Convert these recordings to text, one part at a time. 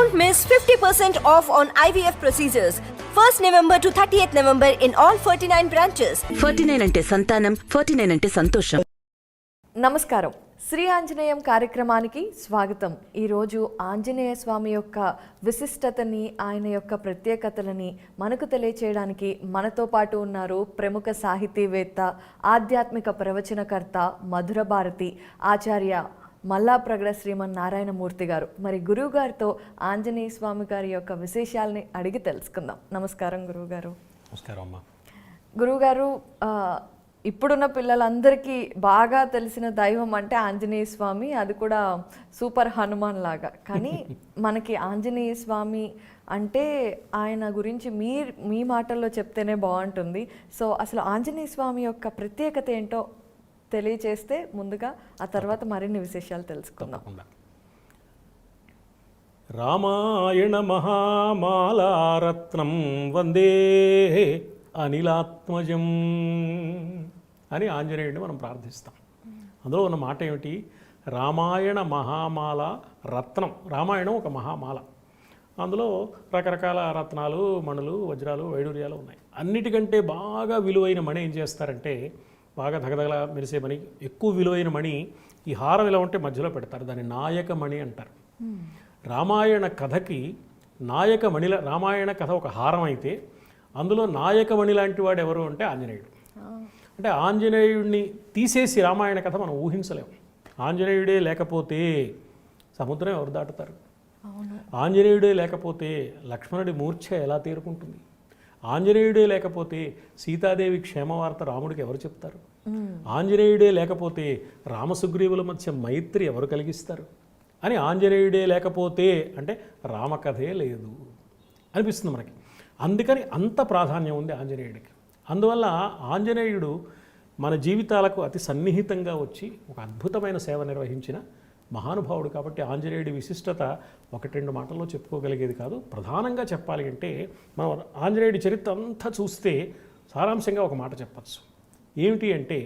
Don't miss 50% off on IVF procedures. 1st November to 30th November in all 49 branches. 49 అంటే సంతానం, 49 అంటే సంతోషం. నమస్కారం. శ్రీ ఆంజనేయం కార్యక్రమానికి స్వాగతం. ఈరోజు ఆంజనేయ స్వామి యొక్క విశిష్టతని, ఆయన యొక్క ప్రత్యేకతలని మనకు తెలియచేయడానికి మనతో పాటు ఉన్నారు ప్రముఖ సాహితీవేత్త, ఆధ్యాత్మిక ప్రవచనకర్త, మధుర భారతి ఆచార్య మల్లాప్రగడ శ్రీమన్ నారాయణమూర్తి గారు. మరి గురువు గారితో ఆంజనేయ స్వామి గారి యొక్క విశేషాలని అడిగి తెలుసుకుందాం. నమస్కారం గురువుగారు. నమస్కారం అమ్మా. గురువుగారు, ఇప్పుడున్న పిల్లలందరికీ బాగా తెలిసిన దైవం అంటే ఆంజనేయ స్వామి, అది కూడా సూపర్ హనుమాన్ లాగా. కానీ మనకి ఆంజనేయ స్వామి అంటే ఆయన గురించి మీ మాటల్లో చెప్తేనే బాగుంటుంది. సో అసలు ఆంజనేయ స్వామి యొక్క ప్రత్యేకత ఏంటో తెలియచేస్తే ముందుగా, ఆ తర్వాత మరిన్ని విశేషాలు తెలుసుకుందాం. రామాయణ మహామాలారత్నం వందే అనిలాత్మజం అని ఆంజనేయుడిని మనం ప్రార్థిస్తాం. అందులో ఉన్న మాట ఏమిటి? రామాయణ మహామాల రత్నం. రామాయణం ఒక మహామాల, అందులో రకరకాల రత్నాలు, మణులు, వజ్రాలు, వైడూర్యాలు ఉన్నాయి. అన్నిటికంటే బాగా విలువైన మణి ఏం చేస్తారంటే, బాగా దగదగలా మెరిసే మణి, ఎక్కువ విలువైన మణి, ఈ హారం ఇలా ఉంటే మధ్యలో పెడతారు, దాన్ని నాయక మణి అంటారు. రామాయణ కథకి నాయక మణిల, రామాయణ కథ ఒక హారం అయితే అందులో నాయకమణి లాంటి వాడు ఎవరు అంటే ఆంజనేయుడు. అంటే ఆంజనేయుడిని తీసేసి రామాయణ కథ మనం ఊహించలేము. ఆంజనేయుడే లేకపోతే సముద్రం ఎవరు దాటుతారు? ఆంజనేయుడే లేకపోతే లక్ష్మణుడి మూర్ఛ ఎలా తీరుకుంటుంది? ఆంజనేయుడే లేకపోతే సీతాదేవి క్షేమవార్త రాముడికి ఎవరు చెప్తారు? ఆంజనేయుడే లేకపోతే రామసుగ్రీవుల మధ్య మైత్రి ఎవరు కలిగిస్తారు? అని ఆంజనేయుడే లేకపోతే అంటే రామకథే లేదు అనిపిస్తుంది మనకి. అందుకని అంత ప్రాధాన్యం ఉంది ఆంజనేయుడికి. అందువల్ల ఆంజనేయుడు మన జీవితాలకు అతి సన్నిహితంగా వచ్చి ఒక అద్భుతమైన సేవ నిర్వహించిన మహానుభావుడు. కాబట్టి ఆంజనేయుడి విశిష్టత ఒకటి రెండు మాటల్లో చెప్పుకోగలిగేది కాదు. ప్రధానంగా చెప్పాలి అంటే మనం ఆంజనేయుడి చరిత్ర అంతా చూస్తే సారాంశంగా ఒక మాట చెప్పచ్చు. ఏమిటి అంటే,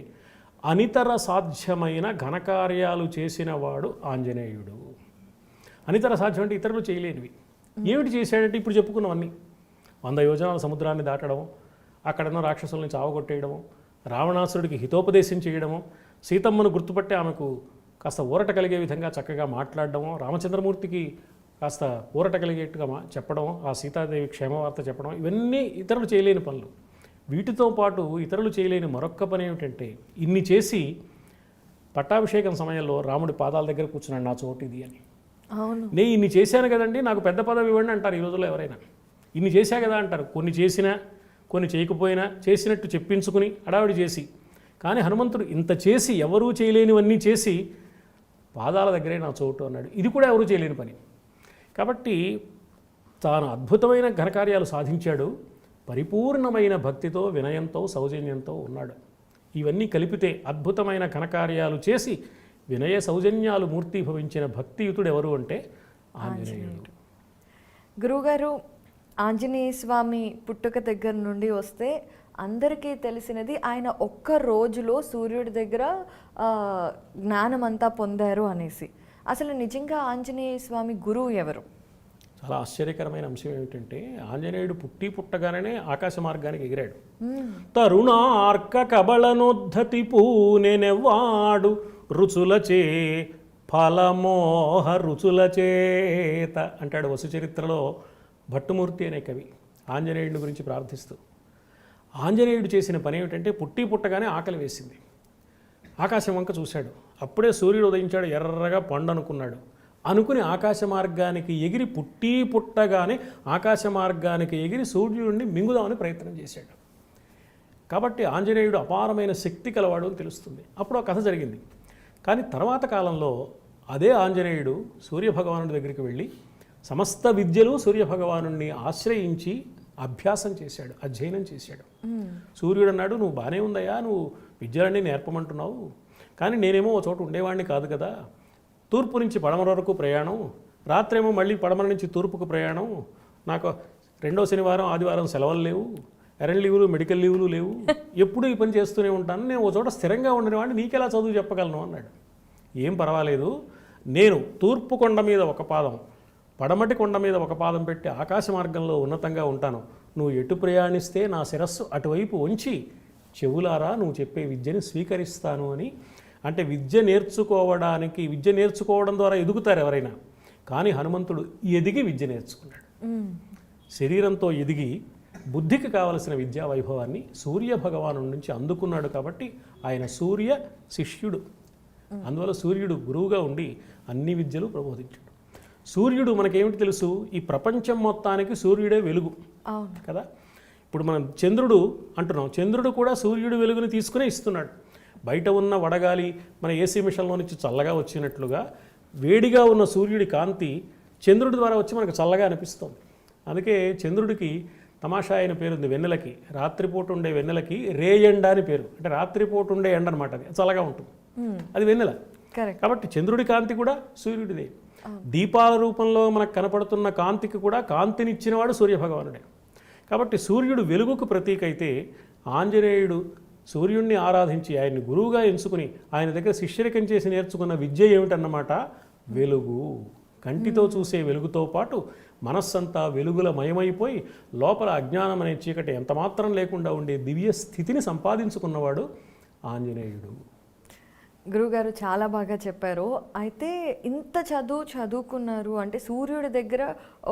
అనితర సాధ్యమైన ఘనకార్యాలు చేసిన వాడు ఆంజనేయుడు. అనితర సాధ్యం అంటే ఇతరులు చేయలేనివి. ఏమిటి చేశాడంటే ఇప్పుడు చెప్పుకున్నవన్నీ. 100 యోజనాల సముద్రాన్ని దాటడం, అక్కడున్న రాక్షసుల్ని చావగొట్టేయడము, రావణాసురుడికి హితోపదేశం చేయడము, సీతమ్మను గుర్తుపట్టి ఆమెకు కాస్త ఊరట కలిగే విధంగా చక్కగా మాట్లాడడము, రామచంద్రమూర్తికి కాస్త ఊరట కలిగేట్టుగా చెప్పడం, ఆ సీతాదేవి క్షేమవార్త చెప్పడం, ఇవన్నీ ఇతరులు చేయలేని పనులు. వీటితో పాటు ఇతరులు చేయలేని మరొక్క పని ఏమిటంటే, ఇన్ని చేసి పట్టాభిషేకం సమయంలో రాముడి పాదాల దగ్గర కూర్చున్నాడు, నా చోటు ఇది అని. నేను ఇన్ని చేశాను కదండి, నాకు పెద్ద పదవి ఇవ్వండి అంటారు ఈ రోజుల్లో ఎవరైనా. ఇన్ని చేశా కదా అంటారు. కొన్ని చేసినా కొన్ని చేయకపోయినా చేసినట్టు చెప్పించుకుని హడావిడి చేసి. కానీ హనుమంతుడు ఇంత చేసి, ఎవరూ చేయలేనివన్నీ చేసి పాదాల దగ్గరే నా చోటు అన్నాడు. ఇది కూడా ఎవరూ చేయలేని పని. కాబట్టి తాను అద్భుతమైన ఘనకార్యాలు సాధించాడు. పరిపూర్ణమైన భక్తితో, వినయంతో, సౌజన్యంతో ఉన్నాడు. ఇవన్నీ కలిపితే అద్భుతమైన ఘనకార్యాలు చేసి వినయ సౌజన్యాలు మూర్తిభవించిన భక్తియుతుడు ఎవరు అంటే ఆంజనేయుడు. గురువుగారు, ఆంజనేయ స్వామి పుట్టుక దగ్గర నుండి వస్తే అందరికీ తెలిసినది, ఆయన ఒక్క రోజులో సూర్యుడి దగ్గర జ్ఞానం అంతా పొందారు అనేసి. అసలు నిజంగా ఆంజనేయ స్వామి గురువు ఎవరు? చాలా ఆశ్చర్యకరమైన అంశం ఏమిటంటే, ఆంజనేయుడు పుట్టగానే ఆకాశ మార్గానికి ఎగిరాడు. తరుణార్క కబళనోద్ధతి పూనెనెవ్వాడు రుచులచే ఫలమోహ రుచుల చేత అంటాడు వసు చరిత్రలో భట్టుమూర్తి అనే కవి ఆంజనేయుడి గురించి ప్రార్థిస్తూ. ఆంజనేయుడు చేసిన పని ఏమిటంటే, పుట్టగానే ఆకలి వేసింది. ఆకాశం వంక చూశాడు. అప్పుడే సూర్యుడు ఉదయించాడు, ఎర్రగా పండు అనుకుని ఆకాశ మార్గానికి ఎగిరి, పుట్టగానే ఆకాశ మార్గానికి ఎగిరి సూర్యుడిని మింగుదామని ప్రయత్నం చేశాడు. కాబట్టి ఆంజనేయుడు అపారమైన శక్తి కలవాడు అని తెలుస్తుంది. అప్పుడు ఆ కథ జరిగింది. కానీ తర్వాత కాలంలో అదే ఆంజనేయుడు సూర్యభగవానుడి దగ్గరికి వెళ్ళి సమస్త విద్యలు సూర్యభగవానుడిని ఆశ్రయించి అభ్యాసం చేశాడు, అధ్యయనం చేశాడు. సూర్యుడు అన్నాడు, నువ్వు బాగానే ఉందయ్యా, నువ్వు విద్యలన్నీ నేర్పమంటున్నావు, కానీ నేనేమో ఒక చోట ఉండేవాడిని కాదు కదా. తూర్పు నుంచి పడమర వరకు ప్రయాణం, రాత్రేమో మళ్ళీ పడమర నుంచి తూర్పుకు ప్రయాణం, నాకు 2వ శనివారం ఆదివారం సెలవులు లేవు, ఎరెంట్ లీవులు, మెడికల్ లీవులు లేవు, ఎప్పుడు ఈ పని చేస్తూనే ఉంటాను, నేను ఒక చోట స్థిరంగా ఉండేవాడిని, నీకెలా చదువు చెప్పగలను అన్నాడు. ఏం పర్వాలేదు, నేను తూర్పు కొండ మీద ఒక పాదం, పడమటి కొండ మీద ఒక పాదం పెట్టి ఆకాశ మార్గంలో ఉన్నతంగా ఉంటాను. నువ్వు ఎటు ప్రయాణిస్తే నా శిరస్సు అటువైపు ఉంచి చెవులారా నువ్వు చెప్పే విద్యని స్వీకరిస్తాను అని. అంటే విద్య నేర్చుకోవడం ద్వారా ఎదుగుతారు ఎవరైనా, కానీ హనుమంతుడు ఎదిగి విద్య నేర్చుకున్నాడు. శరీరంతో ఎదిగి బుద్ధికి కావలసిన విద్యా వైభవాన్ని సూర్య భగవాను నుంచి అందుకున్నాడు. కాబట్టి ఆయన సూర్య శిష్యుడు. అందువల్ల సూర్యుడు గురువుగా ఉండి అన్ని విద్యలు ప్రబోధించాడు. సూర్యుడు మనకేమిటి తెలుసు, ఈ ప్రపంచం మొత్తానికి సూర్యుడే వెలుగు కదా. ఇప్పుడు మనం చంద్రుడు అంటున్నాం, చంద్రుడు కూడా సూర్యుడు వెలుగుని తీసుకునే ఇస్తున్నాడు. బయట ఉన్న వడగాలి మన ఏసీ మిషన్లో నుంచి చల్లగా వచ్చినట్లుగా వేడిగా ఉన్న సూర్యుడి కాంతి చంద్రుడి ద్వారా వచ్చి మనకు చల్లగా అనిపిస్తుంది. అందుకే చంద్రుడికి తమాషా అయిన పేరుంది వెన్నెలకి. రాత్రిపూట ఉండే వెన్నెలకి రేయండ అని పేరు. అంటే రాత్రిపూట ఉండే ఎండ అనమాట, అది చల్లగా ఉంటుంది, అది వెన్నెల. కాబట్టి చంద్రుడి కాంతి కూడా సూర్యుడిదే. దీపాల రూపంలో మనకు కనపడుతున్న కాంతికి కూడా కాంతినిచ్చినవాడు సూర్యభగవానుడే. కాబట్టి సూర్యుడు వెలుగుకు ప్రతీక అయితే ఆంజనేయుడు సూర్యుడిని ఆరాధించి ఆయన్ని గురువుగా ఎంచుకుని ఆయన దగ్గర శిష్యరికం చేసి నేర్చుకున్న విద్య ఏమిటన్నమాట, వెలుగు. కంటితో చూసే వెలుగుతో పాటు మనస్సంతా వెలుగుల మయమైపోయి లోపల అజ్ఞానం అనే చీకటి ఎంతమాత్రం లేకుండా ఉండే దివ్య స్థితిని సంపాదించుకున్నవాడు ఆంజనేయుడు. గురుగారు చాలా బాగా చెప్పారు. అయితే ఇంత చదువుకున్నారు అంటే సూర్యుడి దగ్గర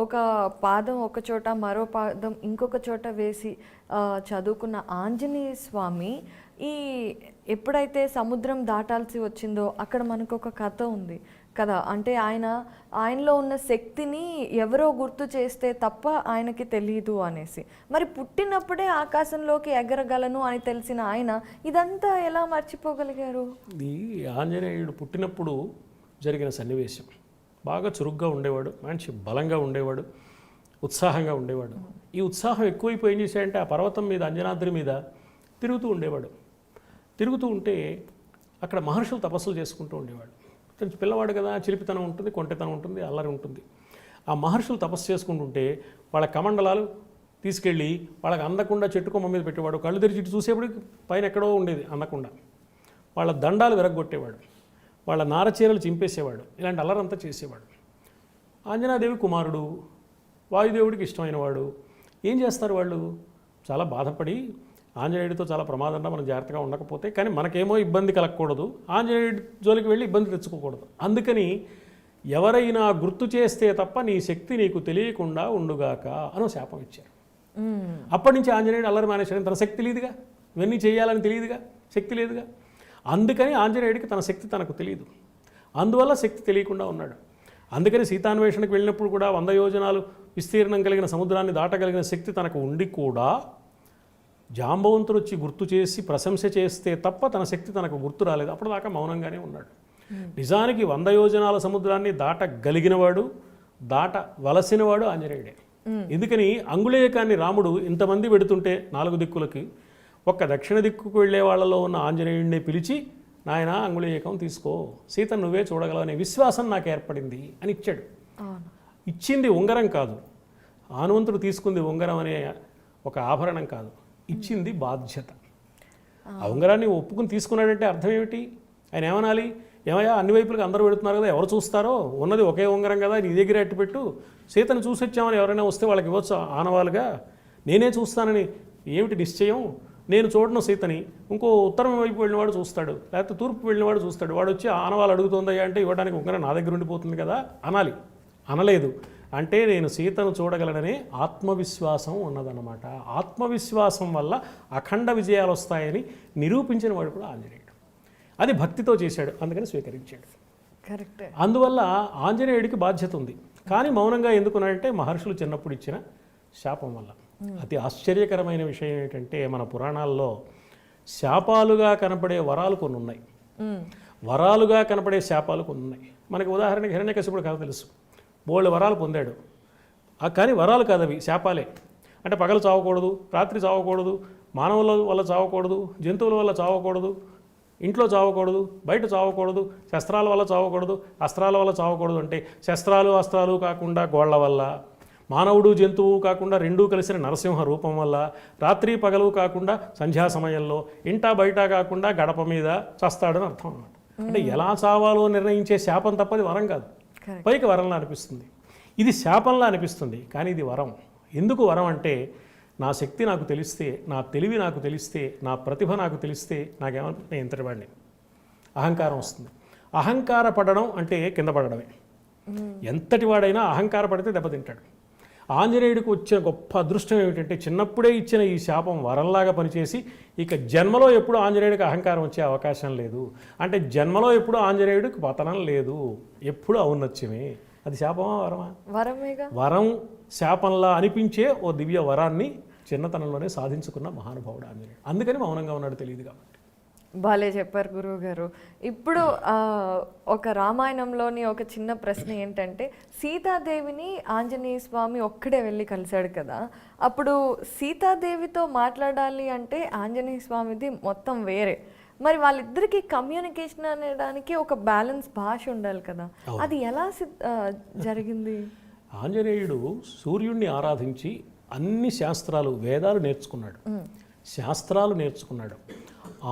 ఒక పాదం ఒక చోట మరో పాదం ఇంకొక చోట వేసి చదువుకున్న ఆంజనేయ స్వామి ఈ ఎప్పుడైతే సముద్రం దాటాల్సి వచ్చిందో అక్కడ మనకు ఒక కథ ఉంది కదా. అంటే ఆయనలో ఉన్న శక్తిని ఎవరో గుర్తు చేస్తే తప్ప ఆయనకి తెలియదు అనేసి. మరి పుట్టినప్పుడే ఆకాశంలోకి ఎగరగలను అని తెలిసిన ఆయన ఇదంతా ఎలా మర్చిపోగలిగారు? ఇది ఆంజనేయుడు పుట్టినప్పుడు జరిగిన సన్నివేశం. బాగా చురుగ్గా ఉండేవాడు, మంచి బలంగా ఉండేవాడు, ఉత్సాహంగా ఉండేవాడు. ఈ ఉత్సాహం ఎక్కువైపోయి ఏం చేశాడంటే ఆ పర్వతం మీద అంజనాద్రి మీద తిరుగుతూ ఉండేవాడు. తిరుగుతూ ఉంటే అక్కడ మహర్షులు తపస్సులు చేసుకుంటూ ఉండేవాడు. పిల్లవాడు కదా, చిలిపితనం ఉంటుంది, కొంటెతనం ఉంటుంది, అల్లరి ఉంటుంది. ఆ మహర్షులు తపస్సు చేసుకుంటుంటే వాళ్ళ కమండలాలు తీసుకెళ్ళి వాళ్ళకి అందకుండా చెట్టు కొమ్మ మీద పెట్టేవాడు. కళ్ళు తెరిచి ఇటు చూసేప్పుడు పైన ఎక్కడో ఉండేది అందకుండా. వాళ్ళ దండాలు విరగొట్టేవాడు, వాళ్ళ నారచీరలు చింపేసేవాడు. ఇలాంటి అల్లరంతా చేసేవాడు. ఆంజనాదేవి కుమారుడు, వాయుదేవుడికి ఇష్టమైన వాడు. ఏం చేస్తారు వాళ్ళు? చాలా బాధపడి ఆంజనేయుడితో చాలా ప్రమాదంగా మనం జాగ్రత్తగా ఉండకపోతే, కానీ మనకేమో ఇబ్బంది కలగకూడదు, ఆంజనేయుడి జోలికి వెళ్ళి ఇబ్బంది తెచ్చుకోకూడదు. అందుకని ఎవరైనా గుర్తు చేస్తే తప్ప నీ శక్తి నీకు తెలియకుండా ఉండుగాక అని శాపం ఇచ్చారు. అప్పటి నుంచి ఆంజనేయుడు అల్లరి మానేశాడు. తన శక్తి లేదుగా, ఇవన్నీ చేయాలని తెలియదుగా, శక్తి లేదుగా. అందుకని ఆంజనేయుడికి తన శక్తి తనకు తెలియదు. అందువల్ల శక్తి తెలియకుండా ఉన్నాడు. అందుకని సీతాన్వేషణకు వెళ్ళినప్పుడు కూడా 100 యోజనాలు విస్తీర్ణం కలిగిన సముద్రాన్ని దాటగలిగిన శక్తి తనకు ఉండి కూడా జాంబవంతుడు వచ్చి గుర్తు చేసి ప్రశంస చేస్తే తప్ప తన శక్తి తనకు గుర్తు రాలేదు. అప్పటిదాకా మౌనంగానే ఉన్నాడు. నిజానికి 100 యోజనాల సముద్రాన్ని దాటగలిగినవాడు, దాటవలసినవాడు ఆంజనేయుడే. ఎందుకని అంగుళీయకాన్ని రాముడు ఇంతమంది పెడుతుంటే 4 దిక్కులకి ఒక్క దక్షిణ దిక్కుకు వెళ్ళే వాళ్ళలో ఉన్న ఆంజనేయుడిని పిలిచి, నాయన అంగుళీయకం తీసుకో, సీత నువ్వే చూడగలవనే విశ్వాసం నాకు ఏర్పడింది అని ఇచ్చాడు. ఇచ్చింది ఉంగరం కాదు, హనుమంతుడు తీసుకుంది ఉంగరం అనే ఒక ఆభరణం కాదు, ఇచ్చింది బాధ్యత. ఆ ఉంగరాన్ని ఒప్పుకుని తీసుకున్నాడంటే అర్థం ఏమిటి? ఆయన ఏమనాలి? ఏమయ్యా అన్ని వైపులకు అందరూ పెడుతున్నారు కదా, ఎవరు చూస్తారో, ఉన్నది ఒకే ఉంగరం కదా, నీ దగ్గర అట్టుపెట్టు, సీతను చూసి వచ్చామని ఎవరైనా వస్తే వాళ్ళకి ఇవ్వచ్చు ఆనవాలుగా, నేనే చూస్తానని ఏమిటి నిశ్చయం? నేను చూడను సీతని, ఇంకో ఉత్తరం వైపు వెళ్ళినవాడు చూస్తాడు, లేకపోతే తూర్పు వెళ్ళినవాడు చూస్తాడు, వాడు వచ్చి ఆనవాళ్ళు అడుగుతుందయ్యా అంటే ఇవ్వడానికి ఉంగరం నా దగ్గర ఉండిపోతుంది కదా అనాలి. అనలేదు. అంటే నేను సీతను చూడగలననే ఆత్మవిశ్వాసం ఉన్నదన్నమాట. ఆత్మవిశ్వాసం వల్ల అఖండ విజయాలు వస్తాయని నిరూపించిన వాడు కూడా ఆంజనేయుడు. అది భక్తితో చేశాడు, అందుకని స్వీకరించాడు. కరెక్ట్. అందువల్ల ఆంజనేయుడికి బాధ్యత ఉంది. కానీ మౌనంగా ఎందుకున్నాడంటే మహర్షులు చిన్నప్పుడు ఇచ్చిన శాపం వల్ల. అతి ఆశ్చర్యకరమైన విషయం ఏంటంటే మన పురాణాల్లో శాపాలుగా కనపడే వరాలు కొన్ని ఉన్నాయి, వరాలుగా కనపడే శాపాలు కొన్ని ఉన్నాయి. మనకి ఉదాహరణకి హిరణ్యకశిపుడు కథ తెలుసు. బోల్డ్ వరాలు పొందాడు, కానీ వరాలు కాదు అవి, శాపాలే. అంటే పగలు చావకూడదు, రాత్రి చావకూడదు, మానవుల వల్ల చావకూడదు, జంతువుల వల్ల చావకూడదు, ఇంట్లో చావకూడదు, బయట చావకూడదు, శస్త్రాల వల్ల చావకూడదు, అస్త్రాల వల్ల చావకూడదు. అంటే శస్త్రాలు అస్త్రాలు కాకుండా గోళ్ల వల్ల, మానవుడు జంతువు కాకుండా రెండూ కలిసిన నరసింహ రూపం వల్ల, రాత్రి పగలు కాకుండా సంధ్యా సమయంలో, ఇంటా బయట కాకుండా గడప మీద చస్తాడని అర్థం అన్నమాట. అంటే ఎలా చావాలో నిర్ణయించే శాపం తప్పది వరం కాదు, పైకి వరంలా అనిపిస్తుంది. ఇది శాపంలా అనిపిస్తుంది, కానీ ఇది వరం. ఎందుకు వరం అంటే, నా శక్తి నాకు తెలిస్తే, నా తెలివి నాకు తెలిస్తే, నా ప్రతిభ నాకు తెలిస్తే నాకేమన్నా నేను ఇంతటి వాడిని. అహంకారం వస్తుంది. అహంకార పడడం అంటే కింద పడడమే. ఎంతటి వాడైనా అహంకార పడితే దెబ్బతింటాడు. ఆంజనేయుడికి వచ్చిన గొప్ప అదృష్టం ఏమిటంటే, చిన్నప్పుడే ఇచ్చిన ఈ శాపం వరంలాగా పనిచేసి ఇక జన్మలో ఎప్పుడు ఆంజనేయుడికి అహంకారం వచ్చే అవకాశం లేదు. అంటే జన్మలో ఎప్పుడు ఆంజనేయుడికి పతనం లేదు, ఎప్పుడు ఔన్నత్యమే. అది శాపమా వరమా? వరమేగా. వరం శాపంలా అనిపించే ఓ దివ్య వరాన్ని చిన్నతనంలోనే సాధించుకున్న మహానుభావుడు ఆంజనేయుడు. అందుకని మౌనంగా ఉన్నాడు, తెలియదు కాబట్టి. బాలే చెప్పారు గురువు గారు. ఇప్పుడు ఒక రామాయణంలోని ఒక చిన్న ప్రశ్న ఏంటంటే, సీతాదేవిని ఆంజనేయ స్వామి ఒక్కడే వెళ్ళి కలిశాడు కదా, అప్పుడు సీతాదేవితో మాట్లాడాలి అంటే ఆంజనేయ స్వామిది మొత్తం వేరే. మరి వాళ్ళిద్దరికి కమ్యూనికేషన్ అనడానికి ఒక బ్యాలెన్స్ భాష ఉండాలి కదా, అది ఎలా జరిగింది? ఆంజనేయుడు సూర్యుడిని ఆరాధించి అన్ని శాస్త్రాలు, వేదాలు నేర్చుకున్నాడు, శాస్త్రాలు నేర్చుకున్నాడు.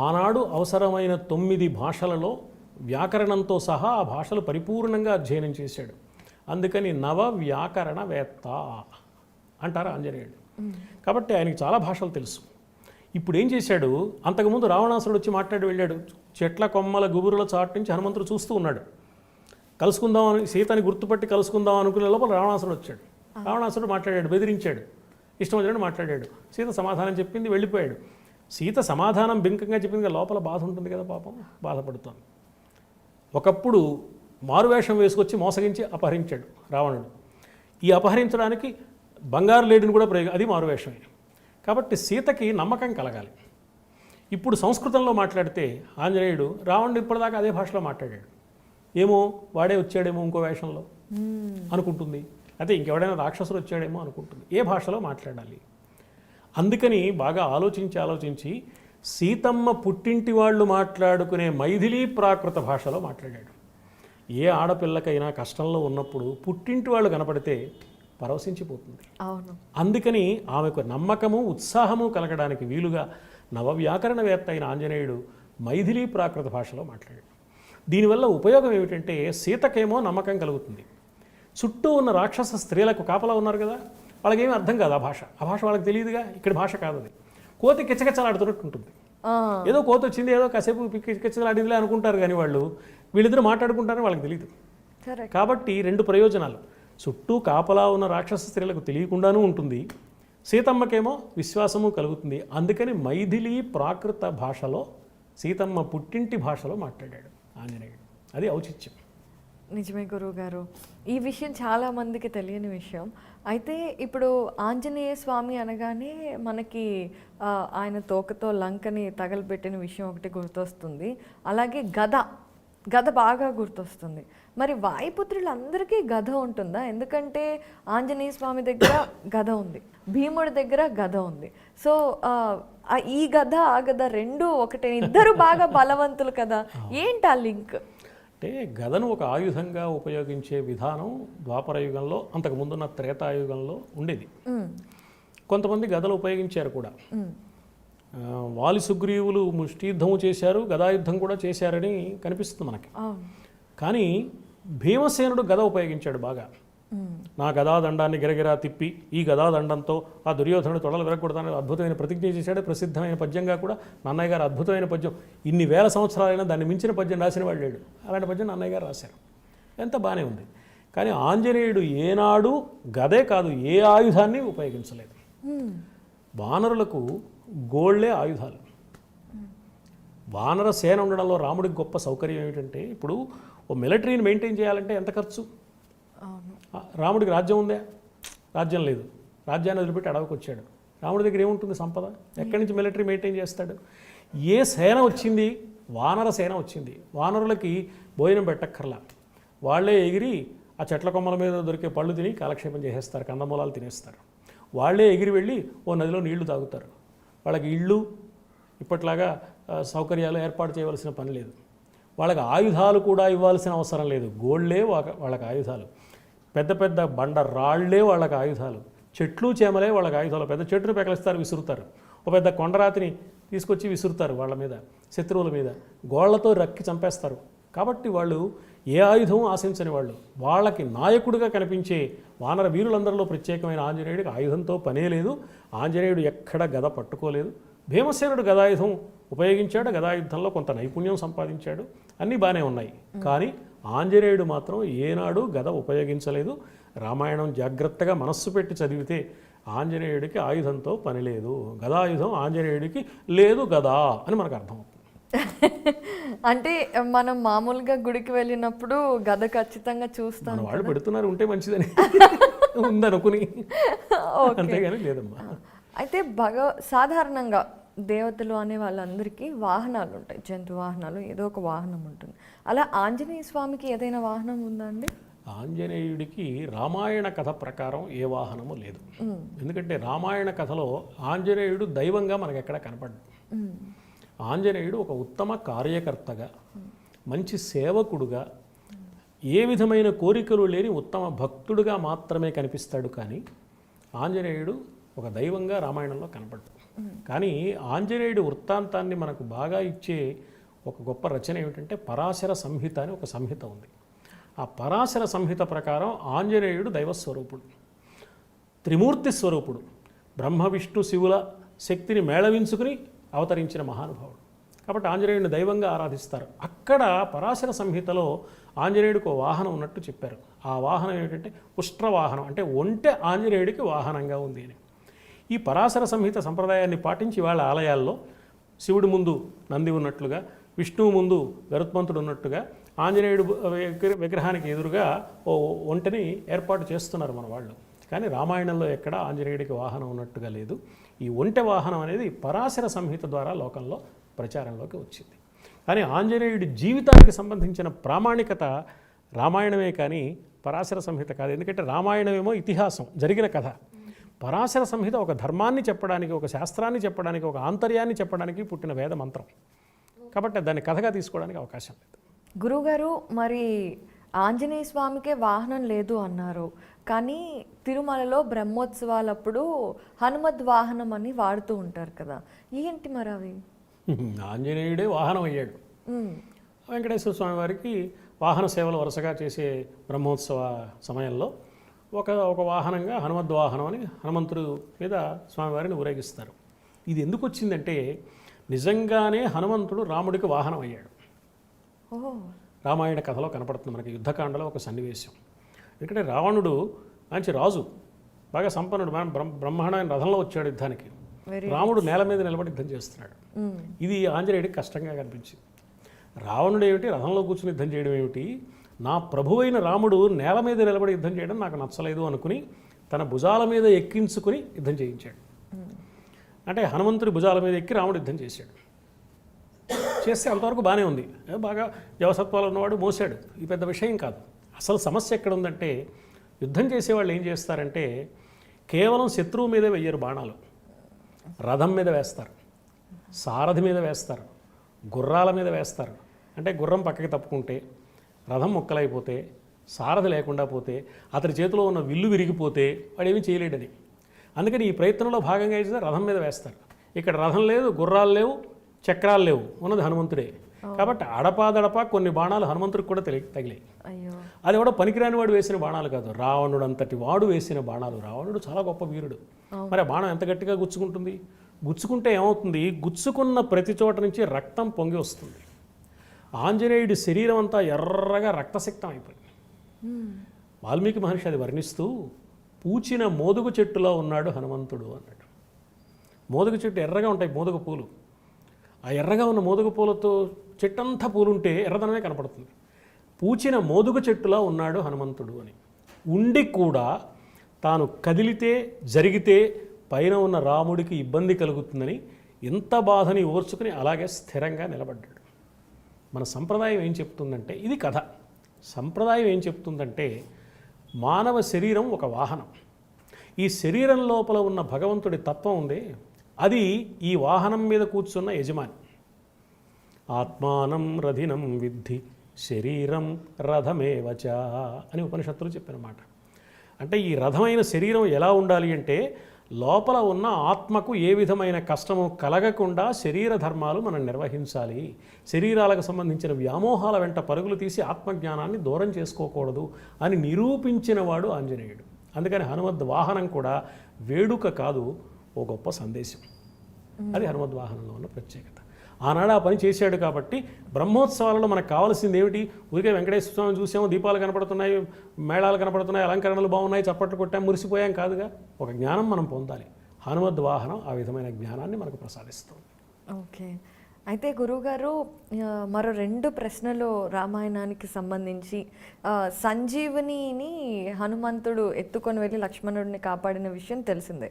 ఆనాడు అవసరమైన 9 భాషలలో వ్యాకరణంతో సహా ఆ భాషలు పరిపూర్ణంగా అధ్యయనం చేశాడు. అందుకని నవ వ్యాకరణవేత్త అంటారు ఆంజనేయుడు. కాబట్టి ఆయనకి చాలా భాషలు తెలుసు. ఇప్పుడు ఏం చేశాడు, అంతకుముందు రావణాసురుడు వచ్చి మాట్లాడి వెళ్ళాడు. చెట్ల కొమ్మల గుబురుల చాటు నుంచి హనుమంతుడు చూస్తూ ఉన్నాడు. కలుసుకుందాం అని, సీతని గుర్తుపట్టి కలుసుకుందాం అనుకునే లోపల రావణాసురుడు వచ్చాడు. రావణాసురుడు మాట్లాడాడు, బెదిరించాడు, ఇష్టం వచ్చినట్టు మాట్లాడాడు. సీత సమాధానం చెప్పింది, వెళ్ళిపోయాడు. సీత సమాధానం బింకంగా చెప్పింది, లోపల బాధ ఉంటుంది కదా, పాపం బాధపడుతోంది. ఒకప్పుడు మారువేషం వేసుకొచ్చి మోసగించి అపహరించాడు రావణుడు. ఈ అపహరించడానికి బంగారు లేడిని కూడా అది మారువేషమే. కాబట్టి సీతకి నమ్మకం కలగాలి. ఇప్పుడు సంస్కృతంలో మాట్లాడితే ఆంజనేయుడు రావణుడు ఇప్పటిదాకా అదే భాషలో మాట్లాడాడు. ఏమో వాడే వచ్చాడేమో ఇంకో వేషంలో అనుకుంటుంది, అయితే ఇంకెవడైనా రాక్షసుడు వచ్చాడేమో అనుకుంటుంది. ఏ భాషలో మాట్లాడాలి? అందుకని బాగా ఆలోచించి సీతమ్మ పుట్టింటి వాళ్ళు మాట్లాడుకునే మైథిలీ ప్రాకృత భాషలో మాట్లాడాడు. ఏ ఆడపిల్లకైనా కష్టంలో ఉన్నప్పుడు పుట్టింటి వాళ్ళు కనపడితే పరవశించిపోతుంది. అవును. అందుకని ఆమెకు నమ్మకము, ఉత్సాహము కలగడానికి వీలుగా నవవ్యాకరణవేత్త అయిన ఆంజనేయుడు మైథిలీ ప్రాకృత భాషలో మాట్లాడాడు. దీనివల్ల ఉపయోగం ఏమిటంటే, సీతకేమో నమ్మకం కలుగుతుంది. చుట్టూ ఉన్న రాక్షస స్త్రీలకు కాపలా ఉన్నారు కదా, వాళ్ళకేమీ అర్థం కాదు ఆ భాష వాళ్ళకి తెలియదుగా, ఇక్కడ భాష కాదు అది. కోతి కిచకిచలాడుతున్నట్టు ఉంటుంది. ఏదో కోతి వచ్చింది, ఏదో కాసేపు కిచకిచలాడిందిలే అనుకుంటారు, కానీ వీళ్ళిద్దరూ మాట్లాడుకుంటారని వాళ్ళకి తెలియదు. కాబట్టి 2 ప్రయోజనాలు, చుట్టూ కాపలా ఉన్న రాక్షస స్త్రీలకు తెలియకుండానూ ఉంటుంది, సీతమ్మకేమో విశ్వాసము కలుగుతుంది. అందుకని మైథిలీ ప్రాకృత భాషలో, సీతమ్మ పుట్టింటి భాషలో మాట్లాడాడు ఆంజనేయుడు. అది ఔచిత్యం. నిజమే గురువుగారు, ఈ విషయం చాలా మందికి తెలియని విషయం. అయితే ఇప్పుడు ఆంజనేయ స్వామి అనగానే మనకి ఆయన తోకతో లంకని తగలబెట్టిన విషయం ఒకటి గుర్తొస్తుంది. అలాగే గద బాగా గుర్తొస్తుంది. మరి వాయుపుత్రులందరికీ గద ఉంటుందా? ఎందుకంటే ఆంజనేయ స్వామి దగ్గర గద ఉంది, భీముడి దగ్గర గద ఉంది. సో ఈ గద ఆ గద రెండు ఒకటే, ఇద్దరు బాగా బలవంతులు కదా, ఏంటి ఆ లింక్? అంటే గదను ఒక ఆయుధంగా ఉపయోగించే విధానం ద్వాపర యుగంలో, అంతకు ముందున్న త్రేతాయుగంలో ఉండేది. కొంతమంది గదలు ఉపయోగించారు కూడా. వాలి సుగ్రీవులు ముష్టియుద్ధము చేశారు, గదాయుద్ధం కూడా చేశారని కనిపిస్తుంది మనకి. కానీ భీమసేనుడు గద ఉపయోగించాడు బాగా. నా గదాదండాన్ని గిరగిరా తిప్పి ఈ గదాదండంతో ఆ దుర్యోధనుడు తొడలు విరగొడతానని అద్భుతమైన ప్రతిజ్ఞ చేశాడు. ప్రసిద్ధమైన పద్యంగా కూడా నన్నయ్య గారు అద్భుతమైన పద్యం, ఇన్ని వేల సంవత్సరాలైనా దాన్ని మించిన పద్యం రాసిన వాడు లేడు. అలాంటి పద్యం నన్నయ్య గారు రాశారు. ఎంత బాగానే ఉంది. కానీ ఆంజనేయుడు ఏనాడు గదే కాదు ఏ ఆయుధాన్ని ఉపయోగించలేదు. వానరులకు గోళ్లే ఆయుధాలు. వానర సేన ఉండడంలో రాముడికి గొప్ప సౌకర్యం ఏమిటంటే, ఇప్పుడు ఓ మిలిటరీని మెయింటైన్ చేయాలంటే ఎంత ఖర్చు? రాముడికి రాజ్యం ఉందా? రాజ్యం లేదు. రాజ్యాన్ని వదిలిపెట్టి అడవికి వచ్చాడు. రాముడి దగ్గర ఏముంటుంది సంపద? ఎక్కడి నుంచి మిలిటరీ మెయింటైన్ చేస్తాడు? ఏ సేన వచ్చింది? వానర సేన వచ్చింది. వానరులకి భోజనం పెట్టక్కర్లా, వాళ్ళే ఎగిరి ఆ చెట్ల కొమ్మల మీద దొరికే పళ్ళు తిని కాలక్షేపం చేసేస్తారు, కందమూలాలు తినేస్తారు. వాళ్ళే ఎగిరి వెళ్ళి ఓ నదిలో నీళ్లు తాగుతారు. వాళ్ళకి ఇళ్ళు ఇప్పట్లాగా సౌకర్యాలు ఏర్పాటు చేయవలసిన పని లేదు. వాళ్ళకి ఆయుధాలు కూడా ఇవ్వాల్సిన అవసరం లేదు. గోళ్లే వాళ్ళకి ఆయుధాలు. పెద్ద పెద్ద బండ రాళ్లే వాళ్ళకి ఆయుధాలు. చెట్లు చేమలే వాళ్ళకి ఆయుధాలు. పెద్ద చెట్టును పెకలిస్తారు, విసురుతారు. ఒక పెద్ద కొండరాతిని తీసుకొచ్చి విసురుతారు వాళ్ళ మీద, శత్రువుల మీద. గోళ్లతో రక్కి చంపేస్తారు. కాబట్టి వాళ్ళు ఏ ఆయుధం ఆశించని వాళ్ళు. వాళ్ళకి నాయకుడిగా కనిపించే వానర వీరులందరిలో ప్రత్యేకమైన ఆంజనేయుడికి ఆయుధంతో పనే లేదు. ఆంజనేయుడు ఎక్కడ గద పట్టుకోలేదు. భీమసేనుడు గదాయుధం ఉపయోగించాడు, గదాయుద్ధంలో కొంత నైపుణ్యం సంపాదించాడు, అన్నీ బాగానే ఉన్నాయి. కానీ ఆంజనేయుడు మాత్రం ఏనాడు గద ఉపయోగించలేదు. రామాయణం జాగ్రత్తగా మనస్సు పెట్టి చదివితే ఆంజనేయుడికి ఆయుధంతో పని లేదు, గదాయుధం ఆంజనేయుడికి లేదు గదా అని మనకు అర్థమవుతుంది. అంటే మనం మామూలుగా గుడికి వెళ్ళినప్పుడు గద ఖచ్చితంగా చూస్తాం, వాళ్ళు పెడుతున్నారు ఉంటే మంచిదని ఉందనుకుని, అంతేగాని లేదమ్మా. అయితే సాధారణంగా దేవతలు అనే వాళ్ళందరికీ వాహనాలు ఉంటాయి, జంతు వాహనాలు, ఏదో ఒక వాహనం ఉంటుంది. అలా ఆంజనేయ స్వామికి ఏదైనా వాహనం ఉందా అండి? ఆంజనేయుడికి రామాయణ కథ ప్రకారం ఏ వాహనము లేదు. ఎందుకంటే రామాయణ కథలో ఆంజనేయుడు దైవంగా మనకు ఎక్కడ కనపడ్డు. ఆంజనేయుడు ఒక ఉత్తమ కార్యకర్తగా, మంచి సేవకుడుగా, ఏ విధమైన కోరికలు లేని ఉత్తమ భక్తుడుగా మాత్రమే కనిపిస్తాడు. కానీ ఆంజనేయుడు ఒక దైవంగా రామాయణంలో కనపడ్డు. కానీ ఆంజనేయుడి వృత్తాంతాన్ని మనకు బాగా ఇచ్చే ఒక గొప్ప రచన ఏమిటంటే పరాశర సంహిత అని ఒక సంహిత ఉంది. ఆ పరాశర సంహిత ప్రకారం ఆంజనేయుడు దైవస్వరూపుడు, త్రిమూర్తి స్వరూపుడు, బ్రహ్మ విష్ణు శివుల శక్తిని మేళవించుకుని అవతరించిన మహానుభావుడు. కాబట్టి ఆంజనేయుడిని దైవంగా ఆరాధిస్తారు. అక్కడ పరాశర సంహితలో ఆంజనేయుడికి ఒక వాహనం ఉన్నట్టు చెప్పారు. ఆ వాహనం ఏమిటంటే ఉష్ట్రవాహనం, అంటే ఒంటె ఆంజనేయుడికి వాహనంగా ఉంది అని. ఈ పరాశర సంహిత సంప్రదాయాన్ని పాటించి వాళ్ళ ఆలయాల్లో శివుడి ముందు నంది ఉన్నట్లుగా, విష్ణువు ముందు గరుత్మంతుడు ఉన్నట్టుగా ఆంజనేయుడు విగ్రహానికి ఎదురుగా ఓ ఒంటెని ఏర్పాటు చేస్తున్నారు మన వాళ్ళు. కానీ రామాయణంలో ఎక్కడ ఆంజనేయుడికి వాహనం ఉన్నట్టుగా లేదు. ఈ ఒంటె వాహనం అనేది పరాశర సంహిత ద్వారా లోకంలో ప్రచారంలోకి వచ్చింది. కానీ ఆంజనేయుడి జీవితానికి సంబంధించిన ప్రామాణికత రామాయణమే కానీ పరాశర సంహిత కాదు. ఎందుకంటే రామాయణమేమో ఇతిహాసం, జరిగిన కథ. పరాశర సంహిత ఒక ధర్మాన్ని చెప్పడానికి, ఒక శాస్త్రాన్ని చెప్పడానికి, ఒక ఆంతర్యాన్ని చెప్పడానికి పుట్టిన వేద మంత్రం. కాబట్టి దాన్ని కథగా తీసుకోవడానికి అవకాశం లేదు. గురువుగారు, మరి ఆంజనేయ స్వామికే వాహనం లేదు అన్నారు, కానీ తిరుమలలో బ్రహ్మోత్సవాలప్పుడు హనుమద్ వాహనం అని వాడుతూ ఉంటారు కదా, ఏంటి మరి అవి? ఆంజనేయుడే వాహనం అయ్యాడు. వెంకటేశ్వర స్వామి వారికి వాహన సేవలు వరుసగా చేసే బ్రహ్మోత్సవ సమయంలో ఒక వాహనంగా హనుమద్వాహనం అని హనుమంతుడు మీద స్వామివారిని ఊరేగిస్తారు. ఇది ఎందుకు వచ్చిందంటే నిజంగానే హనుమంతుడు రాముడికి వాహనం అయ్యాడు. రామాయణ కథలో కనపడుతుంది మనకి, యుద్ధకాండలో ఒక సన్నివేశం. ఎందుకంటే రావణుడు మంచి రాజు, బాగా సంపన్నుడు, బ్రహ్మాండమైన రథంలో వచ్చాడు యుద్ధానికి. రాముడు నేల మీద నిలబడి యుద్ధం చేస్తున్నాడు. ఇది ఆంజనేయుడికి కష్టంగా కనిపించింది. రావణుడు ఏమిటి రథంలో కూర్చుని యుద్ధం చేయడం ఏమిటి, నా ప్రభువైన రాముడు నేల మీద నిలబడి యుద్ధం చేయడం నాకు నచ్చలేదు అనుకుని తన భుజాల మీద ఎక్కించుకుని యుద్ధం చేయించాడు. అంటే హనుమంతుడి భుజాల మీద ఎక్కి రాముడు యుద్ధం చేశాడు. చేస్తే అంతవరకు బాగానే ఉంది, బాగా జవసత్వాలు ఉన్నవాడు మోసాడు, ఈ పెద్ద విషయం కాదు. అసలు సమస్య ఎక్కడ ఉందంటే యుద్ధం చేసేవాళ్ళు ఏం చేస్తారంటే కేవలం శత్రువు మీదే వెయ్యరు బాణాలు, రథం మీద వేస్తారు, సారథి మీద వేస్తారు, గుర్రాల మీద వేస్తారు. అంటే గుర్రం పక్కకి తప్పుకుంటే, రథం ముక్కలైపోతే, సారథి లేకుండా పోతే, అతడి చేతిలో ఉన్న విల్లు విరిగిపోతే వాడేమీ చేయలేడని. అందుకని ఈ ప్రయత్నంలో భాగంగా అయితే రథం మీద వేస్తారు. ఇక్కడ రథం లేదు, గుర్రాలు లేవు, చక్రాలు లేవు, ఉన్నది హనుమంతుడే. కాబట్టి అడపాదడపా కొన్ని బాణాలు హనుమంతుడికి కూడా తగిలాయి. అది కూడా పనికిరాని వాడు వేసిన బాణాలు కాదు, రావణుడు అంతటి వాడు వేసిన బాణాలు. రావణుడు చాలా గొప్ప వీరుడు. మరి ఆ బాణం ఎంత గట్టిగా గుచ్చుకుంటుంది? గుచ్చుకుంటే ఏమవుతుంది? గుచ్చుకున్న ప్రతి చోట నుంచి రక్తం పొంగి వస్తుంది. ఆంజనేయుడి శరీరం అంతా ఎర్రగా రక్తసిక్తం అయిపోయింది. వాల్మీకి మహర్షి అది వర్ణిస్తూ పూచిన మోదుగు చెట్టులో ఉన్నాడు హనుమంతుడు అన్నాడు. మోదుగు చెట్టు ఎర్రగా ఉంటాయి మోదుగు పూలు. ఆ ఎర్రగా ఉన్న మోదుగు పూలతో చెట్టంతా పూలుంటే ఎర్రదనమే కనపడుతుంది. పూచిన మోదుగు చెట్టులా ఉన్నాడు హనుమంతుడు అని. ఉండి కూడా తాను కదిలితే జరిగితే పైన ఉన్న రాముడికి ఇబ్బంది కలుగుతుందని ఇంత బాధని ఓర్చుకుని అలాగే స్థిరంగా నిలబడ్డాడు. మన సంప్రదాయం ఏం చెప్తుందంటే, ఇది కథ, సంప్రదాయం ఏం చెప్తుందంటే మానవ శరీరం ఒక వాహనం. ఈ శరీరం లోపల ఉన్న భగవంతుడి తత్వం ఉంది, అది ఈ వాహనం మీద కూర్చున్న యజమాని. ఆత్మానం రథినం విద్ధి శరీరం రథమేవచ అని ఉపనిషత్తులు చెప్పిన మాట. అంటే ఈ రథమైన శరీరం ఎలా ఉండాలి అంటే లోపల ఉన్న ఆత్మకు ఏ విధమైన కష్టము కలగకుండా శరీర ధర్మాలు మనం నిర్వహించాలి, శరీరాలకు సంబంధించిన వ్యామోహాల వెంట పరుగులు తీసి ఆత్మజ్ఞానాన్ని దూరం చేసుకోకూడదు అని నిరూపించిన వాడు ఆంజనేయుడు. అందుకని హనుమద్వాహనం కూడా వేడుక కాదు, ఓ గొప్ప సందేశం. అది హనుమద్వాహనంలో ఉన్న ప్రత్యేకత. ఆనాడు ఆ పని చేశాడు కాబట్టి బ్రహ్మోత్సవాలలో మనకు కావాల్సింది ఏమిటి? ఊరికే వెంకటేశ్వర స్వామిని చూసాము, దీపాలు కనపడుతున్నాయి, మేళాలు కనపడుతున్నాయి, అలంకరణలు బాగున్నాయి, చప్పట్లు కొట్టాం, మురిసిపోయాం కాదుగా. ఒక జ్ఞానం మనం పొందాలి. హనుమద్వాహనం ఆ విధమైన జ్ఞానాన్ని మనకు ప్రసాదిస్తుంది. ఓకే, అయితే గురువుగారు మరో 2 ప్రశ్నలు రామాయణానికి సంబంధించి. సంజీవనిని హనుమంతుడు ఎత్తుకొని వెళ్ళి లక్ష్మణుడిని కాపాడిన విషయం తెలిసిందే.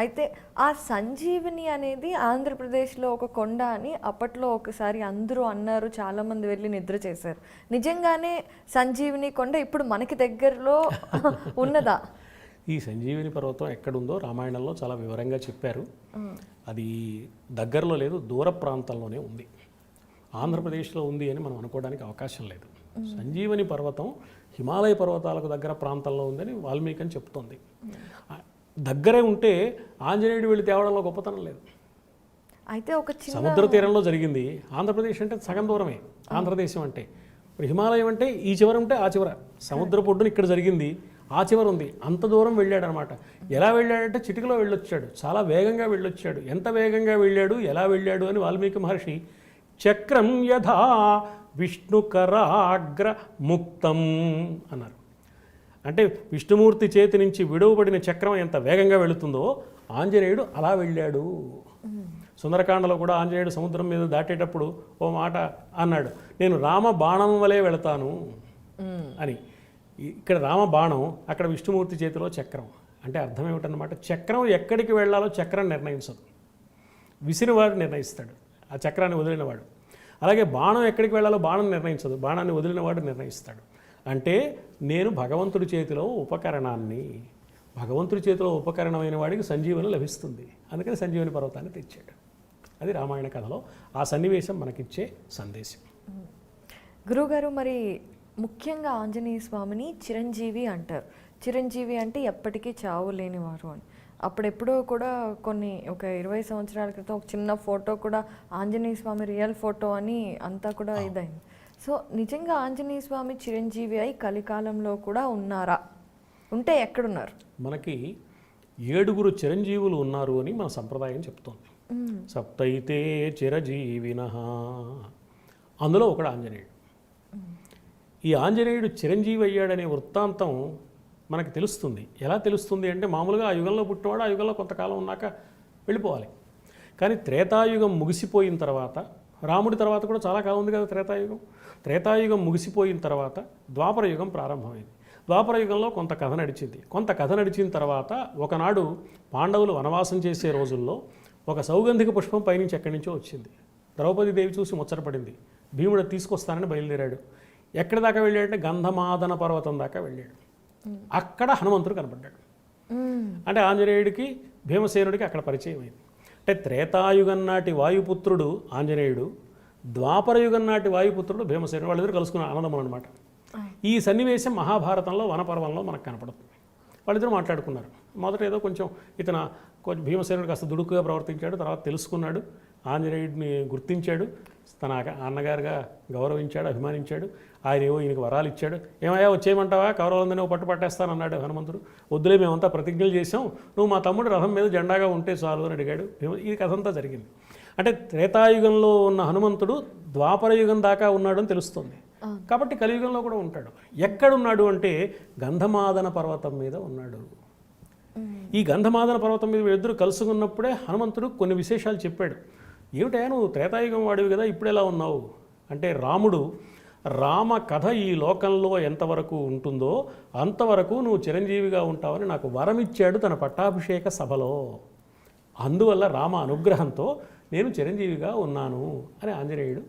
అయితే ఆ సంజీవని అనేది ఆంధ్రప్రదేశ్లో ఒక కొండ అని అప్పట్లో ఒకసారి అందరూ అన్నారు, చాలామంది వెళ్ళి నిద్ర చేశారు. నిజంగానే సంజీవని కొండ ఇప్పుడు మనకి దగ్గరలో ఉన్నదా? ఈ సంజీవిని పర్వతం ఎక్కడుందో రామాయణంలో చాలా వివరంగా చెప్పారు. అది దగ్గరలో లేదు, దూర ప్రాంతంలోనే ఉంది. ఆంధ్రప్రదేశ్లో ఉంది అని మనం అనుకోవడానికి అవకాశం లేదు. సంజీవని పర్వతం హిమాలయ పర్వతాలకు దగ్గర ప్రాంతంలో ఉందని వాల్మీకి అని చెప్తోంది. దగ్గరే ఉంటే ఆంజనేయుడు వెళ్ళి తేవడంలో గొప్పతనం లేదు. అయితే ఒక సముద్ర తీరంలో జరిగింది. ఆంధ్రప్రదేశ్ అంటే సగం దూరమే ఆంధ్రదేశం అంటే. ఇప్పుడు హిమాలయం అంటే ఈ చివర ఉంటే ఆ చివర, సముద్ర పొడ్డున ఇక్కడ జరిగింది, ఆ చివర ఉంది. అంత దూరం వెళ్ళాడనమాట. ఎలా వెళ్ళాడంటే చిటికలో వెళ్ళొచ్చాడు, చాలా వేగంగా వెళ్ళొచ్చాడు. ఎంత వేగంగా వెళ్ళాడు, ఎలా వెళ్ళాడు అని వాల్మీకి మహర్షి చక్రం యథా విష్ణుకరాగ్ర ముక్తం అన్నారు. అంటే విష్ణుమూర్తి చేతి నుంచి విడువబడిన చక్రం ఎంత వేగంగా వెళుతుందో ఆంజనేయుడు అలా వెళ్ళాడు. సుందరకాండలో కూడా ఆంజనేయుడు సముద్రం మీద దాటేటప్పుడు ఓ మాట అన్నాడు, నేను రామ బాణం వలె వెళతాను అని. ఇక్కడ రామ బాణం, అక్కడ విష్ణుమూర్తి చేతిలో చక్రం. అంటే అర్థం ఏమిటన్నమాట, చక్రం ఎక్కడికి వెళ్ళాలో చక్రం నిర్ణయించదు, విసిరివాడు నిర్ణయిస్తాడు, ఆ చక్రాన్ని వదిలినవాడు. అలాగే బాణం ఎక్కడికి వెళ్ళాలో బాణం నిర్ణయించదు, బాణాన్ని వదిలినవాడు నిర్ణయిస్తాడు. అంటే నేను భగవంతుడి చేతిలో ఉపకరణాన్ని, భగవంతుడి చేతిలో ఉపకరణమైన వాడికి సంజీవని లభిస్తుంది. అందుకని సంజీవని పర్వతాన్ని తెచ్చాడు. అది రామాయణ కథలో ఆ సన్నివేశం మనకిచ్చే సందేశం. గురువుగారు, మరి ముఖ్యంగా ఆంజనేయ స్వామిని చిరంజీవి అంటారు. చిరంజీవి అంటే ఎప్పటికీ చావు లేనివారు అని. అప్పుడెప్పుడో కూడా ఒక 20 సంవత్సరాల క్రితం ఒక చిన్న ఫోటో కూడా ఆంజనేయ స్వామి రియల్ ఫోటో అని అంతా కూడా ఇదైంది. సో నిజంగా ఆంజనేయ స్వామి చిరంజీవి అయి కలికాలంలో కూడా ఉన్నారా? ఉంటే ఎక్కడున్నారు? మనకి 7 చిరంజీవులు ఉన్నారు అని మన సంప్రదాయం చెప్తోంది. సప్తైతే చిరజీవినః, అందులో ఒకడు ఆంజనేయుడు. ఈ ఆంజనేయుడు చిరంజీవి అయ్యాడనే వృత్తాంతం మనకు తెలుస్తుంది. ఎలా తెలుస్తుంది అంటే, మామూలుగా ఆ యుగంలో పుట్టినవాడు ఆ యుగంలో కొంతకాలం ఉన్నాక వెళ్ళిపోవాలి. కానీ త్రేతాయుగం ముగిసిపోయిన తర్వాత, రాముడి తర్వాత కూడా చాలా కాలం ఉంది కదా త్రేతాయుగం. త్రేతాయుగం ముగిసిపోయిన తర్వాత ద్వాపర యుగం ప్రారంభమైంది. ద్వాపర యుగంలో కొంత కథ నడిచింది. కొంత కథ నడిచిన తర్వాత ఒకనాడు పాండవులు వనవాసం చేసే రోజుల్లో ఒక సౌగంధిక పుష్పం పైనుంచి ఎక్కడి నుంచో వచ్చింది. ద్రౌపదీదేవి చూసి ముచ్చటపడింది. భీముడు తీసుకొస్తానని బయలుదేరాడు. ఎక్కడి దాకా వెళ్ళాడంటే గంధమాదన పర్వతం దాకా వెళ్ళాడు. అక్కడ హనుమంతుడు కనపడ్డాడు. అంటే ఆంజనేయుడికి భీమసేనుడికి అక్కడ పరిచయం అయింది. అంటే త్రేతాయుగం నాటి వాయుపుత్రుడు ఆంజనేయుడు, ద్వాపర యుగం నాటి వాయుపుత్రుడు భీమసేనుడు, వాళ్ళిద్దరు కలుసుకున్న ఆనందం అనమాట. ఈ సన్నివేశం మహాభారతంలో వనపర్వంలో మనకు కనపడుతుంది. వాళ్ళిద్దరూ మాట్లాడుకున్నారు. మొదట ఏదో కొంచెం భీమసేనుడు కాస్త దుడుకుగా ప్రవర్తించాడు. తర్వాత తెలుసుకున్నాడు, ఆంజనేయుడిని గుర్తించాడు, తన అన్నగారుగా గౌరవించాడు, అభిమానించాడు. ఆయన ఏవో ఈయనకు వరాలు ఇచ్చాడు. ఏమయ్యా వచ్చేయమంటావా, కౌరవులందరినీ పట్టు పట్టేస్తానన్నాడు హనుమంతుడు. వద్దులే, మేమంతా ప్రతిజ్ఞలు చేసాం, నువ్వు మా తమ్ముడు రథం మీద జెండాగా ఉంటే చాలు అని అడిగాడు. ఈ కథ అంతా జరిగింది. అంటే త్రేతాయుగంలో ఉన్న హనుమంతుడు ద్వాపర యుగం దాకా ఉన్నాడు అని తెలుస్తుంది. కాబట్టి కలియుగంలో కూడా ఉంటాడు. ఎక్కడున్నాడు అంటే గంధమాదన పర్వతం మీద ఉన్నాడు. ఈ గంధమాదన పర్వతం మీద వీళ్ళిద్దరూ కలుసుకున్నప్పుడే హనుమంతుడు కొన్ని విశేషాలు చెప్పాడు. ఏమిటయా నువ్వు త్రేతాయుగం వాడివి కదా, ఇప్పుడు ఎలా ఉన్నావు అంటే, రామ కథ ఈ లోకంలో ఎంతవరకు ఉంటుందో అంతవరకు నువ్వు చిరంజీవిగా ఉంటావని నాకు వరమిచ్చాడు తన పట్టాభిషేక సభలో. అందువల్ల రామ అనుగ్రహంతో నేను చిరంజీవిగా ఉన్నాను అని ఆంజనేయుడు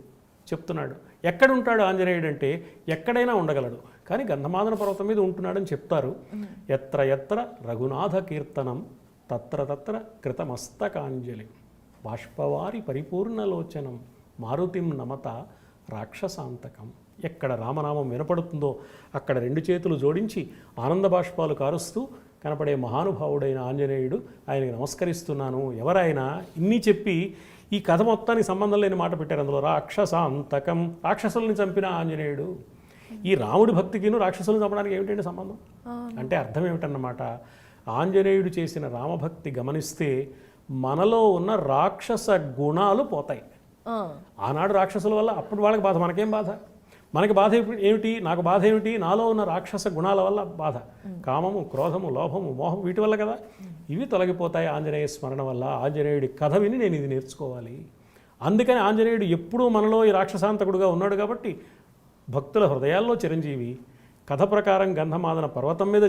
చెప్తున్నాడు. ఎక్కడుంటాడు ఆంజనేయుడు అంటే, ఎక్కడైనా ఉండగలడు, కానీ గంధమాదన పర్వతం మీద ఉంటున్నాడని చెప్తారు. ఎత్ర ఎత్ర రఘునాథ కీర్తనం తత్ర తత్ర కృతమస్తకాంజలి బాష్పవారి పరిపూర్ణలోచనం మారుతిం నమత రాక్షసాంతకం. ఎక్కడ రామనామం వినపడుతుందో అక్కడ 2 చేతులు జోడించి ఆనంద బాష్పాలు కారుస్తూ కనపడే మహానుభావుడైన ఆంజనేయుడు, ఆయనకి నమస్కరిస్తున్నాను. ఎవరైనా ఇన్ని చెప్పి ఈ కథ మొత్తానికి సంబంధం లేని మాట పెట్టారు అందులో. రాక్షసాంతకం, రాక్షసుల్ని చంపిన ఆంజనేయుడు. ఈ రాముడి భక్తికిను రాక్షసులను చంపడానికి ఏమిటండి సంబంధం? అంటే అర్థం ఏమిటన్నమాట, ఆంజనేయుడు చేసిన రామభక్తి గమనిస్తే మనలో ఉన్న రాక్షస గుణాలు పోతాయి. ఆనాడు రాక్షసుల వల్ల అప్పుడు వాళ్ళకి బాధ, మనకేం బాధ? మనకి బాధ ఏమిటి? నాకు బాధ ఏమిటి? నాలో ఉన్న రాక్షస గుణాల వల్ల బాధ. కామము, క్రోధము, లోభము, మోహం, వీటి వల్ల కదా. ఇవి తొలగిపోతాయి ఆంజనేయ స్మరణ వల్ల. ఆంజనేయుడి కథ విని నేను ఇది నేర్చుకోవాలి. అందుకని ఆంజనేయుడు ఎప్పుడూ మనలో ఈ రాక్షసాంతకుడుగా ఉన్నాడు కాబట్టి భక్తుల హృదయాల్లో చిరంజీవి. కథ ప్రకారం గంధమాదన పర్వతం మీద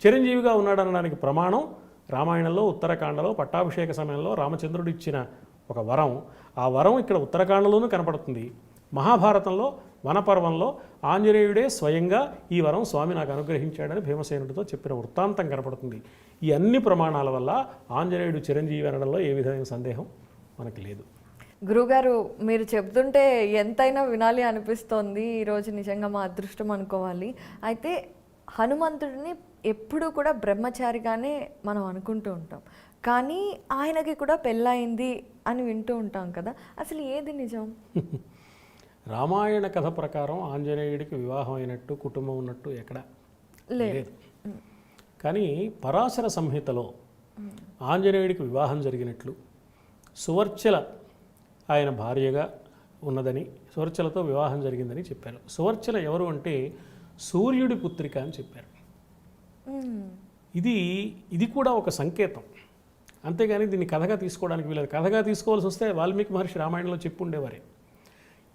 చిరంజీవిగా ఉన్నాడనడానికి ప్రమాణం రామాయణంలో ఉత్తరాఖండలో పట్టాభిషేక సమయంలో రామచంద్రుడు ఇచ్చిన ఒక వరం. ఆ వరం ఇక్కడ ఉత్తరాఖండలోనూ కనపడుతుంది. మహాభారతంలో వనపర్వంలో ఆంజనేయుడే స్వయంగా ఈ వరం స్వామి నాకు అనుగ్రహించాడని భీమసేనుడితో చెప్పిన వృత్తాంతం కనపడుతుంది. ఈ అన్ని ప్రమాణాల వల్ల ఆంజనేయుడు చిరంజీవి అనడంలో ఏ విధమైన సందేహం మనకు లేదు. గురుగారు, మీరు చెప్తుంటే ఎంతైనా వినాలి అనిపిస్తోంది. ఈరోజు నిజంగా మా అదృష్టం అనుకోవాలి. అయితే హనుమంతుడిని ఎప్పుడూ కూడా బ్రహ్మచారిగానే మనం అనుకుంటూ ఉంటాం, కానీ ఆయనకి కూడా పెళ్ళయింది అని వింటూ ఉంటాం కదా. అసలు ఏది నిజం? రామాయణ కథ ప్రకారం ఆంజనేయుడికి వివాహం అయినట్టు, కుటుంబం ఉన్నట్టు ఎక్కడ లేదు. కానీ పరాశర సంహితలో ఆంజనేయుడికి వివాహం జరిగినట్లు, సువర్చల ఆయన భార్యగా ఉన్నదని, సువర్చలతో వివాహం జరిగిందని చెప్పారు. సువర్చల ఎవరు అంటే సూర్యుడి పుత్రిక అని చెప్పారు. ఇది కూడా ఒక సంకేతం, అంతేగాని దీన్ని కథగా తీసుకోవడానికి వీలేదు. కథగా తీసుకోవాల్సి వస్తే వాల్మీకి మహర్షి రామాయణంలో చెప్పుండేవారే.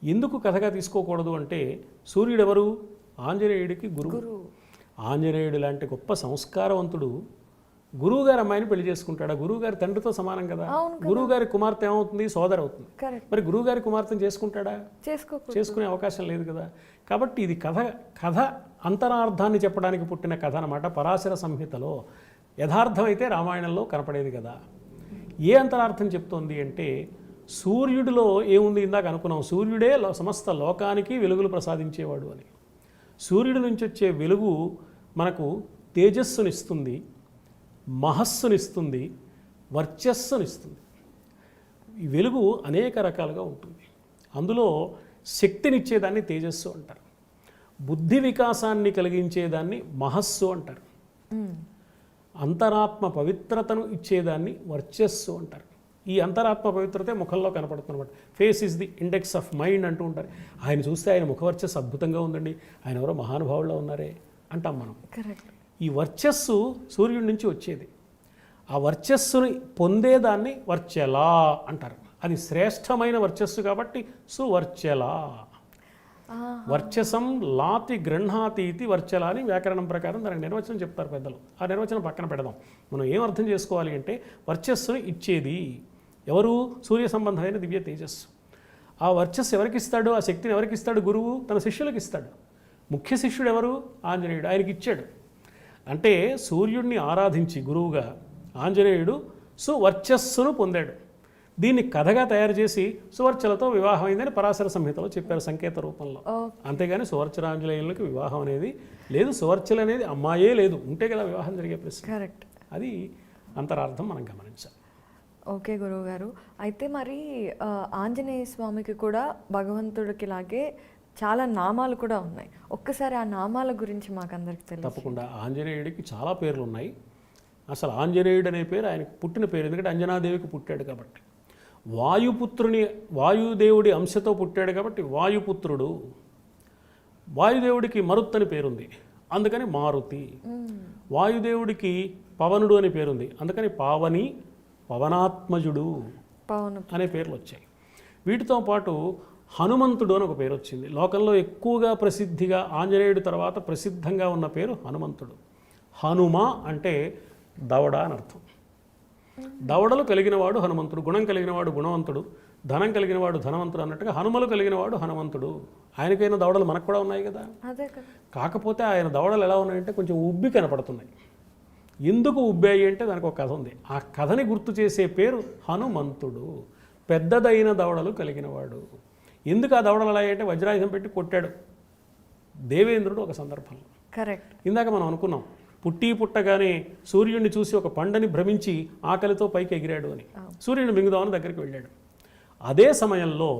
ఎందుకు కథగా తీసుకోకూడదు అంటే సూర్యుడు ఎవరు? ఆంజనేయుడికి గురువు. ఆంజనేయుడు లాంటి గొప్ప సంస్కారవంతుడు గురువుగారి అమ్మాయిని పెళ్లి చేసుకుంటాడు. గురువుగారి తండ్రితో సమానం కదా. గురువుగారి కుమార్తె ఏమవుతుంది? సోదరు అవుతుంది. మరి గురువుగారి కుమార్తెను చేసుకుంటాడా? చేసుకునే అవకాశం లేదు కదా. కాబట్టి ఇది కథ అంతరార్థాన్ని చెప్పడానికి పుట్టిన కథ అన్నమాట. పరాశర సంహితలో యథార్థం అయితే రామాయణంలో కనపడేది కదా. ఏ అంతరార్థం చెప్తోంది అంటే సూర్యుడిలో ఏముంది? ఇందాక అనుకున్నాం, సూర్యుడే సమస్త లోకానికి వెలుగులు ప్రసాదించేవాడు అని. సూర్యుడి నుంచి వచ్చే వెలుగు మనకు తేజస్సునిస్తుంది, మహస్సునిస్తుంది, వర్చస్సునిస్తుంది. ఈ వెలుగు అనేక రకాలుగా ఉంటుంది. అందులో శక్తినిచ్చేదాన్ని తేజస్సు అంటారు, బుద్ధి వికాసాన్ని కలిగించేదాన్ని మహస్సు అంటారు, అంతరాత్మ పవిత్రతను ఇచ్చేదాన్ని వర్చస్సు అంటారు. ఈ అంతరాత్మ పవిత్రతే ముఖంలో కనపడుతున్నమాట. Face is the index of mind అంటూ ఉంటారు. ఆయన చూస్తే ఆయన ముఖవర్చస్సు అద్భుతంగా ఉందండి, ఆయన ఎవరో మహానుభావుల్లో ఉన్నారే అంటాం మనం. ఈ వర్చస్సు సూర్యుడి నుంచి వచ్చేది. ఆ వర్చస్సుని పొందేదాన్ని వర్చల అంటారు. అది శ్రేష్టమైన వర్చస్సు కాబట్టి సువర్చల. వర్చసం లాతి గృహ్ణాతి ఇది వర్చల అని వ్యాకరణం ప్రకారం దానికి నిర్వచనం చెప్తారు పెద్దలు. ఆ నిర్వచనం పక్కన పెడదాం. మనం ఏం అర్థం చేసుకోవాలి అంటే వర్చస్సుని ఇచ్చేది ఎవరు? సూర్య సంబంధమైన దివ్య తేజస్సు. ఆ వర్చస్సు ఎవరికి ఇస్తాడు? ఆ శక్తిని ఎవరికి ఇస్తాడు? గురువు తన శిష్యులకు ఇస్తాడు. ముఖ్య శిష్యుడు ఎవరు? ఆంజనేయుడు. ఆయనకి ఇచ్చాడు. అంటే సూర్యుడిని ఆరాధించి గురువుగా ఆంజనేయుడు సువర్చస్సును పొందాడు. దీన్ని కథగా తయారు చేసి సువర్చలతో వివాహం అయిందని పరాశర సంహితలో చెప్పారు సంకేత రూపంలో. అంతేగాని సువర్చలాంజనేయులకు వివాహం అనేది లేదు. సువర్చల అనేది అమ్మాయే లేదు, ఉంటే కదా వివాహం జరిగే ప్రశ్న. కరెక్ట్. అది అంతరార్థం మనం గమనించాలి. ఓకే గురువుగారు, అయితే మరి ఆంజనేయ స్వామికి కూడా భగవంతుడికి లాగే చాలా నామాలు కూడా ఉన్నాయి. ఒక్కసారి ఆ నామాల గురించి మాకు అందరికి తెలుసు. తప్పకుండా. ఆంజనేయుడికి చాలా పేర్లు ఉన్నాయి. అసలు ఆంజనేయుడు అనే పేరు ఆయనకు పుట్టిన పేరు, ఎందుకంటే అంజనాదేవికి పుట్టాడు కాబట్టి. వాయుదేవుడి అంశతో పుట్టాడు కాబట్టి వాయుపుత్రుడు. వాయుదేవుడికి మరుత్ అని పేరుంది, అందుకని మారుతి. వాయుదేవుడికి పవనుడు అని పేరుంది, అందుకని పావని, పవనాత్మజుడు అనే పేర్లు వచ్చాయి. వీటితో పాటు హనుమంతుడు అని ఒక పేరు వచ్చింది. లోకంలో ఎక్కువగా ప్రసిద్ధిగా ఆంజనేయుడి తర్వాత ప్రసిద్ధంగా ఉన్న పేరు హనుమంతుడు. హనుమ అంటే దవడ అని అర్థం. దవడలు కలిగినవాడు హనుమంతుడు, గుణం కలిగినవాడు గుణవంతుడు, ధనం కలిగినవాడు ధనవంతుడు అన్నట్టుగా హనుమలు కలిగినవాడు హనుమంతుడు. ఆయనకైన దవడలు మనకు కూడా ఉన్నాయి కదా. కాకపోతే ఆయన దవడలు ఎలా ఉన్నాయంటే కొంచెం ఉబ్బి కనపడుతున్నాయి. ఎందుకు ఉబ్బాయి అంటే దానికి ఒక కథ ఉంది. ఆ కథని గుర్తు చేసే పేరు హనుమంతుడు. పెద్దదైన దవడలు కలిగినవాడు. ఎందుకు ఆ దవడలు అలా అంటే వజ్రాయుధం పెట్టి కొట్టాడు దేవేంద్రుడు ఒక సందర్భంలో. కరెక్ట్. ఇందాక మనం అనుకున్నాం పుట్టగానే సూర్యుడిని చూసి ఒక పండని భ్రమించి ఆకలితో పైకి ఎగిరాడు అని, సూర్యుడిని మింగుదామని దగ్గరికి వెళ్ళాడు. అదే సమయంలో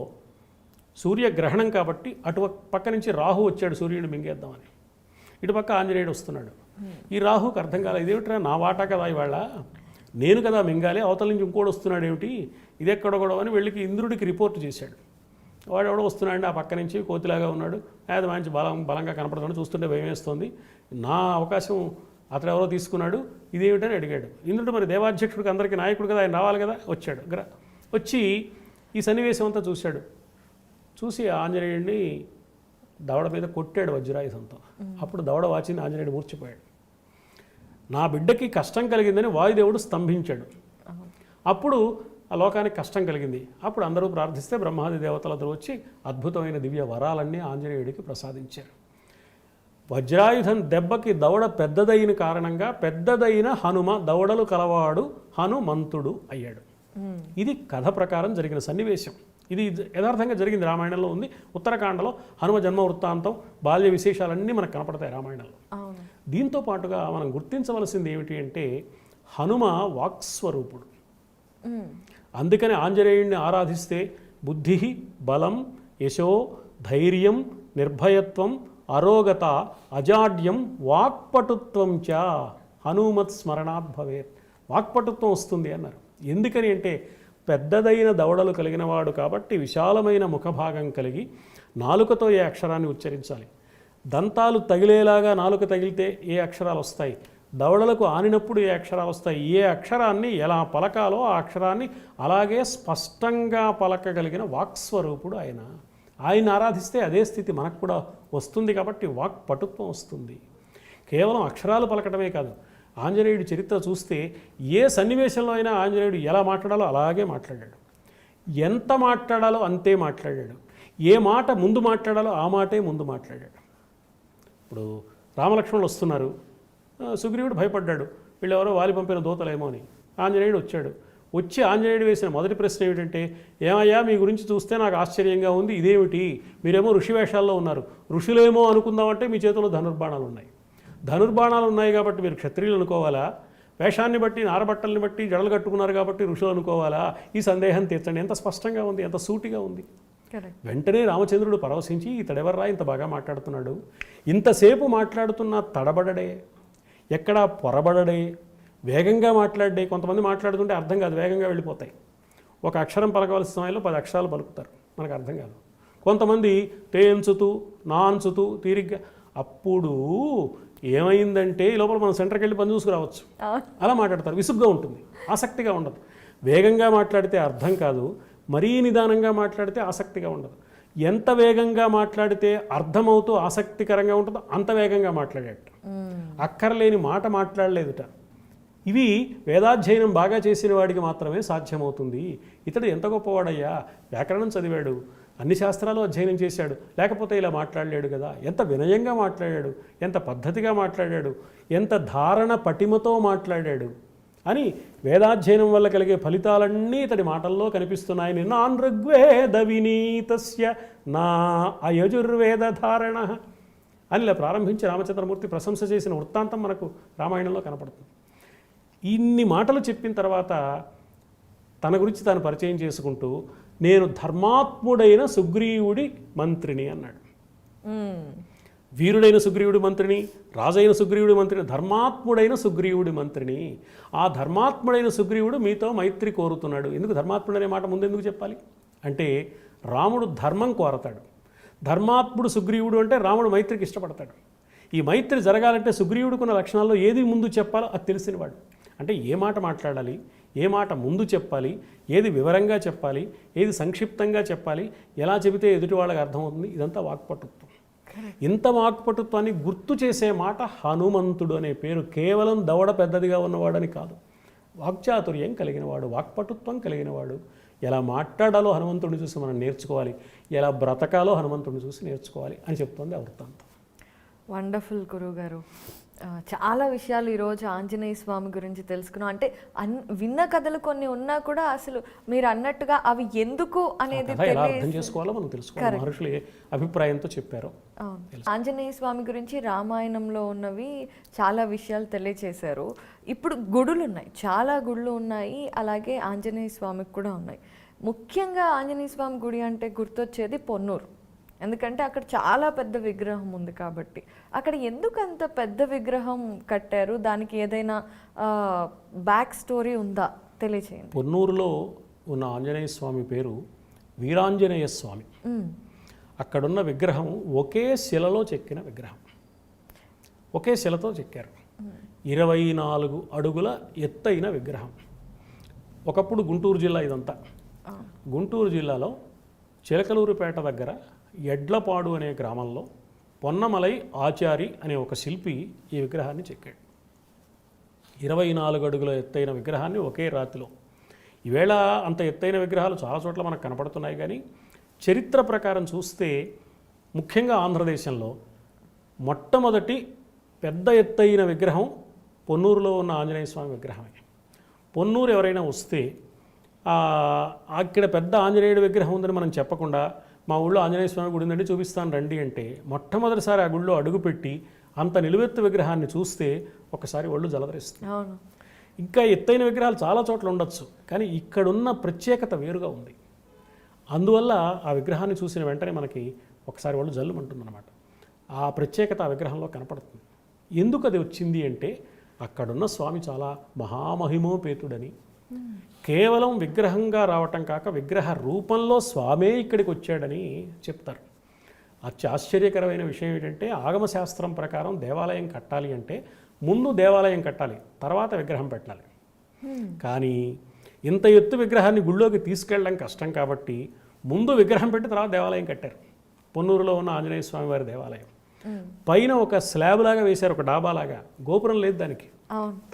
సూర్యగ్రహణం కాబట్టి అటు పక్క నుంచి రాహు వచ్చాడు సూర్యుడిని మింగేద్దామని. ఇటుపక్క ఆంజనేయుడు వస్తున్నాడు. ఈ రాహుకి అర్థం కాలేదు, ఇదేమిట్రా నా వాటా కదా ఇవాళ, నేను కదా మింగాలి, అవతల నుంచి ఇంకోటి వస్తున్నాడు ఏమిటి, ఇది ఎక్కడ కూడా అని వెళ్ళి ఇంద్రుడికి రిపోర్ట్ చేశాడు. వాడు ఎవడో వస్తున్నాడు ఆ పక్క నుంచి, కోతిలాగా ఉన్నాడు, అది మంచి బలంగా కనపడుతున్నాడు, చూస్తుంటే భయం వేస్తుంది, నా అవకాశం అతడు ఎవరో తీసుకున్నాడు, ఇదేమిటని అడిగాడు. ఇంద్రుడు మరి దేవాధ్యక్షుడికి అందరికీ నాయకుడు కదా, ఆయన రావాలి కదా, వచ్చాడు. వచ్చి ఈ సన్నివేశం అంతా చూశాడు. చూసి ఆంజనేయుడిని దవడ మీద కొట్టాడు వజ్రాయుధంతో. అప్పుడు దవడ వాచింది, ఆంజనేయుడు మూర్చిపోయాడు. నా బిడ్డకి కష్టం కలిగిందని వాయుదేవుడు స్తంభించాడు. అప్పుడు ఆ లోకానికి కష్టం కలిగింది. అప్పుడు అందరూ ప్రార్థిస్తే బ్రహ్మాది దేవతలందరూ వచ్చి అద్భుతమైన దివ్య వరాలన్నీ ఆంజనేయుడికి ప్రసాదించారు. వజ్రాయుధం దెబ్బకి దవడ పెద్దదైన కారణంగా పెద్దదైన హనుమ దవడలు కలవాడు హనుమంతుడు అయ్యాడు. ఇది కథ ప్రకారం జరిగిన సన్నివేశం. ఇది యథార్థంగా జరిగింది, రామాయణంలో ఉంది. ఉత్తరాఖండలో హనుమ జన్మ వృత్తాంతం, బాల్య విశేషాలన్నీ మనకు కనపడతాయి రామాయణంలో. దీంతో పాటుగా మనం గుర్తించవలసింది ఏమిటి అంటే హనుమ వాక్స్వరూపుడు. అందుకని ఆంజనేయుడిని ఆరాధిస్తే బుద్ధి, బలం, యశో, ధైర్యం, నిర్భయత్వం, అరోగత, అజాడ్యం, వాక్పటుత్వం చ హనుమత్ స్మరణాత్ భవేత్. వాక్పటుత్వం వస్తుంది అన్నారు. ఎందుకని అంటే పెద్దదైన దవడలు కలిగిన వాడు కాబట్టి విశాలమైన ముఖభాగం కలిగి నాలుకతో ఏ అక్షరాన్ని ఉచ్చరించాలి, దంతాలు తగిలేలాగా నాలుక తగిలితే ఏ అక్షరాలు వస్తాయి, దవడలకు ఆనినప్పుడు ఏ అక్షరాలు వస్తాయి, ఏ అక్షరాన్ని ఎలా పలకాలో ఆ అక్షరాన్ని అలాగే స్పష్టంగా పలకగలిగిన వాక్స్వరూపుడు ఆయన. ఆయన ఆరాధిస్తే అదే స్థితి మనకు కూడా వస్తుంది కాబట్టి వాక్పటుత్వం వస్తుంది. కేవలం అక్షరాలు పలకడమే కాదు, ఆంజనేయుడి చరిత్ర చూస్తే ఏ సన్నివేశంలో అయినా ఆంజనేయుడు ఎలా మాట్లాడాలో అలాగే మాట్లాడాడు, ఎంత మాట్లాడాలో అంతే మాట్లాడాడు, ఏ మాట ముందు మాట్లాడాలో ఆ మాటే ముందు మాట్లాడాడు. ఇప్పుడు రామలక్ష్మణులు వస్తున్నారు, సుగ్రీవుడు భయపడ్డాడు, వీళ్ళెవరో వాలి పంపిన దూతలేమో అని. ఆంజనేయుడు వచ్చాడు. వచ్చి ఆంజనేయుడు వేసిన మొదటి ప్రశ్న ఏమిటంటే, ఏమయ్యా మీ గురించి చూస్తే నాకు ఆశ్చర్యంగా ఉంది, ఇదేమిటి, మీరేమో ఋషి వేషాల్లో ఉన్నారు, ఋషులేమో అనుకుందామంటే మీ చేతిలో ధనుర్బాణాలు ఉన్నాయి, ధనుర్బాణాలు ఉన్నాయి కాబట్టి మీరు క్షత్రియులు అనుకోవాలా, వేషాన్ని బట్టి నారబట్టల్ని బట్టి జడలు కట్టుకున్నారు కాబట్టి ఋషులు అనుకోవాలా, ఈ సందేహం తీర్చండి. ఎంత స్పష్టంగా ఉంది, ఎంత సూటిగా ఉంది. వెంటనే రామచంద్రుడు పరవశించి ఇతడెవర్రా ఇంత బాగా మాట్లాడుతున్నాడు, ఇంతసేపు మాట్లాడుతున్న తడబడడే, ఎక్కడా పొరబడడే, వేగంగా మాట్లాడే. కొంతమంది మాట్లాడుతుంటే అర్థం కాదు, వేగంగా వెళ్ళిపోతాయి. ఒక అక్షరం పలకవలసిన సమయంలో 10 అక్షరాలు పలుకుతారు, మనకు అర్థం కాదు. కొంతమంది తేంచుతూ నాంచుతూ తీరిగ్గా. అప్పుడు ఏమైందంటే ఈ లోపల మనం సెంటర్కి వెళ్ళి పని చూసుకురావచ్చు, అలా మాట్లాడతారు. విసుగ్గా ఉంటుంది, ఆసక్తిగా ఉండదు. వేగంగా మాట్లాడితే అర్థం కాదు, మరీ నిదానంగా మాట్లాడితే ఆసక్తిగా ఉండదు. ఎంత వేగంగా మాట్లాడితే అర్థమవుతూ ఆసక్తికరంగా ఉంటుందో అంత వేగంగా మాట్లాడేట. అక్కర్లేని మాట మాట్లాడలేదుట. ఇవి వేదాధ్యయనం బాగా చేసిన వాడికి మాత్రమే సాధ్యమవుతుంది. ఇతడు ఎంత గొప్పవాడయ్యా, వ్యాకరణం చదివాడు, అన్ని శాస్త్రాలు అధ్యయనం చేశాడు, లేకపోతే ఇలా మాట్లాడలేడు కదా. ఎంత వినయంగా మాట్లాడాడు, ఎంత పద్ధతిగా మాట్లాడాడు, ఎంత ధారణ పటిమతో మాట్లాడాడు అని వేదాధ్యయనం వల్ల కలిగే ఫలితాలన్నీ ఇతడి మాటల్లో కనిపిస్తున్నాయని. నాన్ ఋగ్వేద వినీతస్య నా అయజుర్వేద ధారణ అని ఇలా ప్రారంభించి రామచంద్రమూర్తి ప్రశంస చేసిన వృత్తాంతం మనకు రామాయణంలో కనపడుతుంది. ఇన్ని మాటలు చెప్పిన తర్వాత తన గురించి తాను పరిచయం చేసుకుంటూ నేను ధర్మాత్ముడైన సుగ్రీవుడి మంత్రిని అన్నాడు. వీరుడైన సుగ్రీవుడి మంత్రిని, రాజైన సుగ్రీవుడి మంత్రిని, ధర్మాత్ముడైన సుగ్రీవుడి మంత్రిని. ఆ ధర్మాత్ముడైన సుగ్రీవుడు మీతో మైత్రి కోరుతున్నాడు. ఎందుకు ధర్మాత్ముడనే మాట ముందెందుకు చెప్పాలి అంటే రాముడు ధర్మం కోరతాడు. ధర్మాత్ముడు సుగ్రీవుడు అంటే రాముడు మైత్రికి ఇష్టపడతాడు. ఈ మైత్రి జరగాలంటే సుగ్రీవుడికున్న లక్షణాల్లో ఏది ముందు చెప్పాలో అది తెలిసినవాడు. అంటే ఏ మాట మాట్లాడాలి, ఏ మాట ముందు చెప్పాలి, ఏది వివరంగా చెప్పాలి, ఏది సంక్షిప్తంగా చెప్పాలి, ఎలా చెబితే ఎదుటి వాళ్ళకి అర్థమవుతుంది, ఇదంతా వాక్పటుత్వం. ఇంత వాక్పటుత్వాన్ని గుర్తు చేసే మాట హనుమంతుడు అనే పేరు. కేవలం దవడ పెద్దదిగా ఉన్నవాడని కాదు, వాక్చాతుర్యం కలిగినవాడు, వాక్పటుత్వం కలిగినవాడు. ఎలా మాట్లాడాలో హనుమంతుడిని చూసి మనం నేర్చుకోవాలి, ఎలా బ్రతకాలో హనుమంతుడిని చూసి నేర్చుకోవాలి అని చెప్తోంది ఆ వృత్తాంతం. వండర్ఫుల్ గురువు గారు. చాలా విషయాలు ఈరోజు ఆంజనేయ స్వామి గురించి తెలుసుకున్నాం. అంటే విన్న కథలు కొన్ని ఉన్నా కూడా అసలు మీరు అన్నట్టుగా అవి ఎందుకు అనేది ఎలా అర్థం చేసుకోవాలో మనం తెలుసుకోవాలి. మహర్షులు ఏ అభిప్రాయంతో చెప్పారో. ఆంజనేయ స్వామి గురించి రామాయణంలో ఉన్నవి చాలా విషయాలు తెలియచేశారు. ఇప్పుడు గుడులు ఉన్నాయి, చాలా గుళ్ళు ఉన్నాయి, అలాగే ఆంజనేయ స్వామికి కూడా ఉన్నాయి. ముఖ్యంగా ఆంజనేయ స్వామి గుడి అంటే గుర్తొచ్చేది పొన్నూరు. ఎందుకంటే అక్కడ చాలా పెద్ద విగ్రహం ఉంది కాబట్టి. అక్కడ ఎందుకు అంత పెద్ద విగ్రహం కట్టారు? దానికి ఏదైనా బ్యాక్ స్టోరీ ఉందా తెలియచేయండి. పొన్నూరులో ఉన్న ఆంజనేయ స్వామి పేరు వీరాంజనేయ స్వామి. అక్కడున్న విగ్రహం ఒకే శిలలో చెక్కిన విగ్రహం, ఒకే శిలతో చెక్కారు. 24 అడుగుల ఎత్తైన విగ్రహం. ఒకప్పుడు గుంటూరు జిల్లా ఇదంతా. గుంటూరు జిల్లాలో చిలకలూరుపేట దగ్గర ఎడ్లపాడు అనే గ్రామంలో పొన్నమలై ఆచారి అనే ఒక శిల్పి ఈ విగ్రహాన్ని చెక్కాడు. 24 అడుగుల ఎత్తైన విగ్రహాన్ని ఒకే రాతిలో. ఈవేళ అంత ఎత్తైన విగ్రహాలు చాలా చోట్ల మనకు కనపడుతున్నాయి, కానీ చరిత్ర ప్రకారం చూస్తే ముఖ్యంగా ఆంధ్రదేశంలో మొట్టమొదటి పెద్ద ఎత్తైన విగ్రహం పొన్నూరులో ఉన్న ఆంజనేయ స్వామి విగ్రహమే. పొన్నూరు ఎవరైనా వస్తే అక్కడ పెద్ద ఆంజనేయుడి విగ్రహం ఉందని మనం చెప్పకుండా మా ఊళ్ళో ఆంజనేయ స్వామి గుడి ఉందండి చూపిస్తాను రండి అంటే, మొట్టమొదటిసారి ఆ గుడిలో అడుగుపెట్టి అంత నిలువెత్తు విగ్రహాన్ని చూస్తే ఒకసారి ఒళ్ళు జలధరిస్తుంది. ఇంకా ఎత్తైన విగ్రహాలు చాలా చోట్ల ఉండొచ్చు, కానీ ఇక్కడున్న ప్రత్యేకత వేరుగా ఉంది. అందువల్ల ఆ విగ్రహాన్ని చూసిన వెంటనే మనకి ఒకసారి ఒళ్ళు జల్లుమంటుందన్నమాట. ఆ ప్రత్యేకత ఆ విగ్రహంలో కనపడుతుంది. ఎందుకు అది వచ్చింది అంటే, అక్కడున్న స్వామి చాలా మహామహిమోపేతుడని, కేవలం విగ్రహంగా రావటం కాక విగ్రహ రూపంలో స్వామే ఇక్కడికి వచ్చాడని చెప్తారు. ఆశ్చర్యకరమైన విషయం ఏంటంటే, ఆగమశాస్త్రం ప్రకారం దేవాలయం కట్టాలి అంటే ముందు దేవాలయం కట్టాలి, తర్వాత విగ్రహం పెట్టాలి. కానీ ఇంత ఎత్తు విగ్రహాన్ని గుళ్ళోకి తీసుకెళ్ళడం కష్టం కాబట్టి ముందు విగ్రహం పెట్టి తర్వాత దేవాలయం కట్టారు. పొన్నూరులో ఉన్న ఆంజనేయ స్వామి వారి దేవాలయం పైన ఒక స్లాబ్ లాగా వేశారు, ఒక డాబాలాగా, గోపురం లేదు దానికి.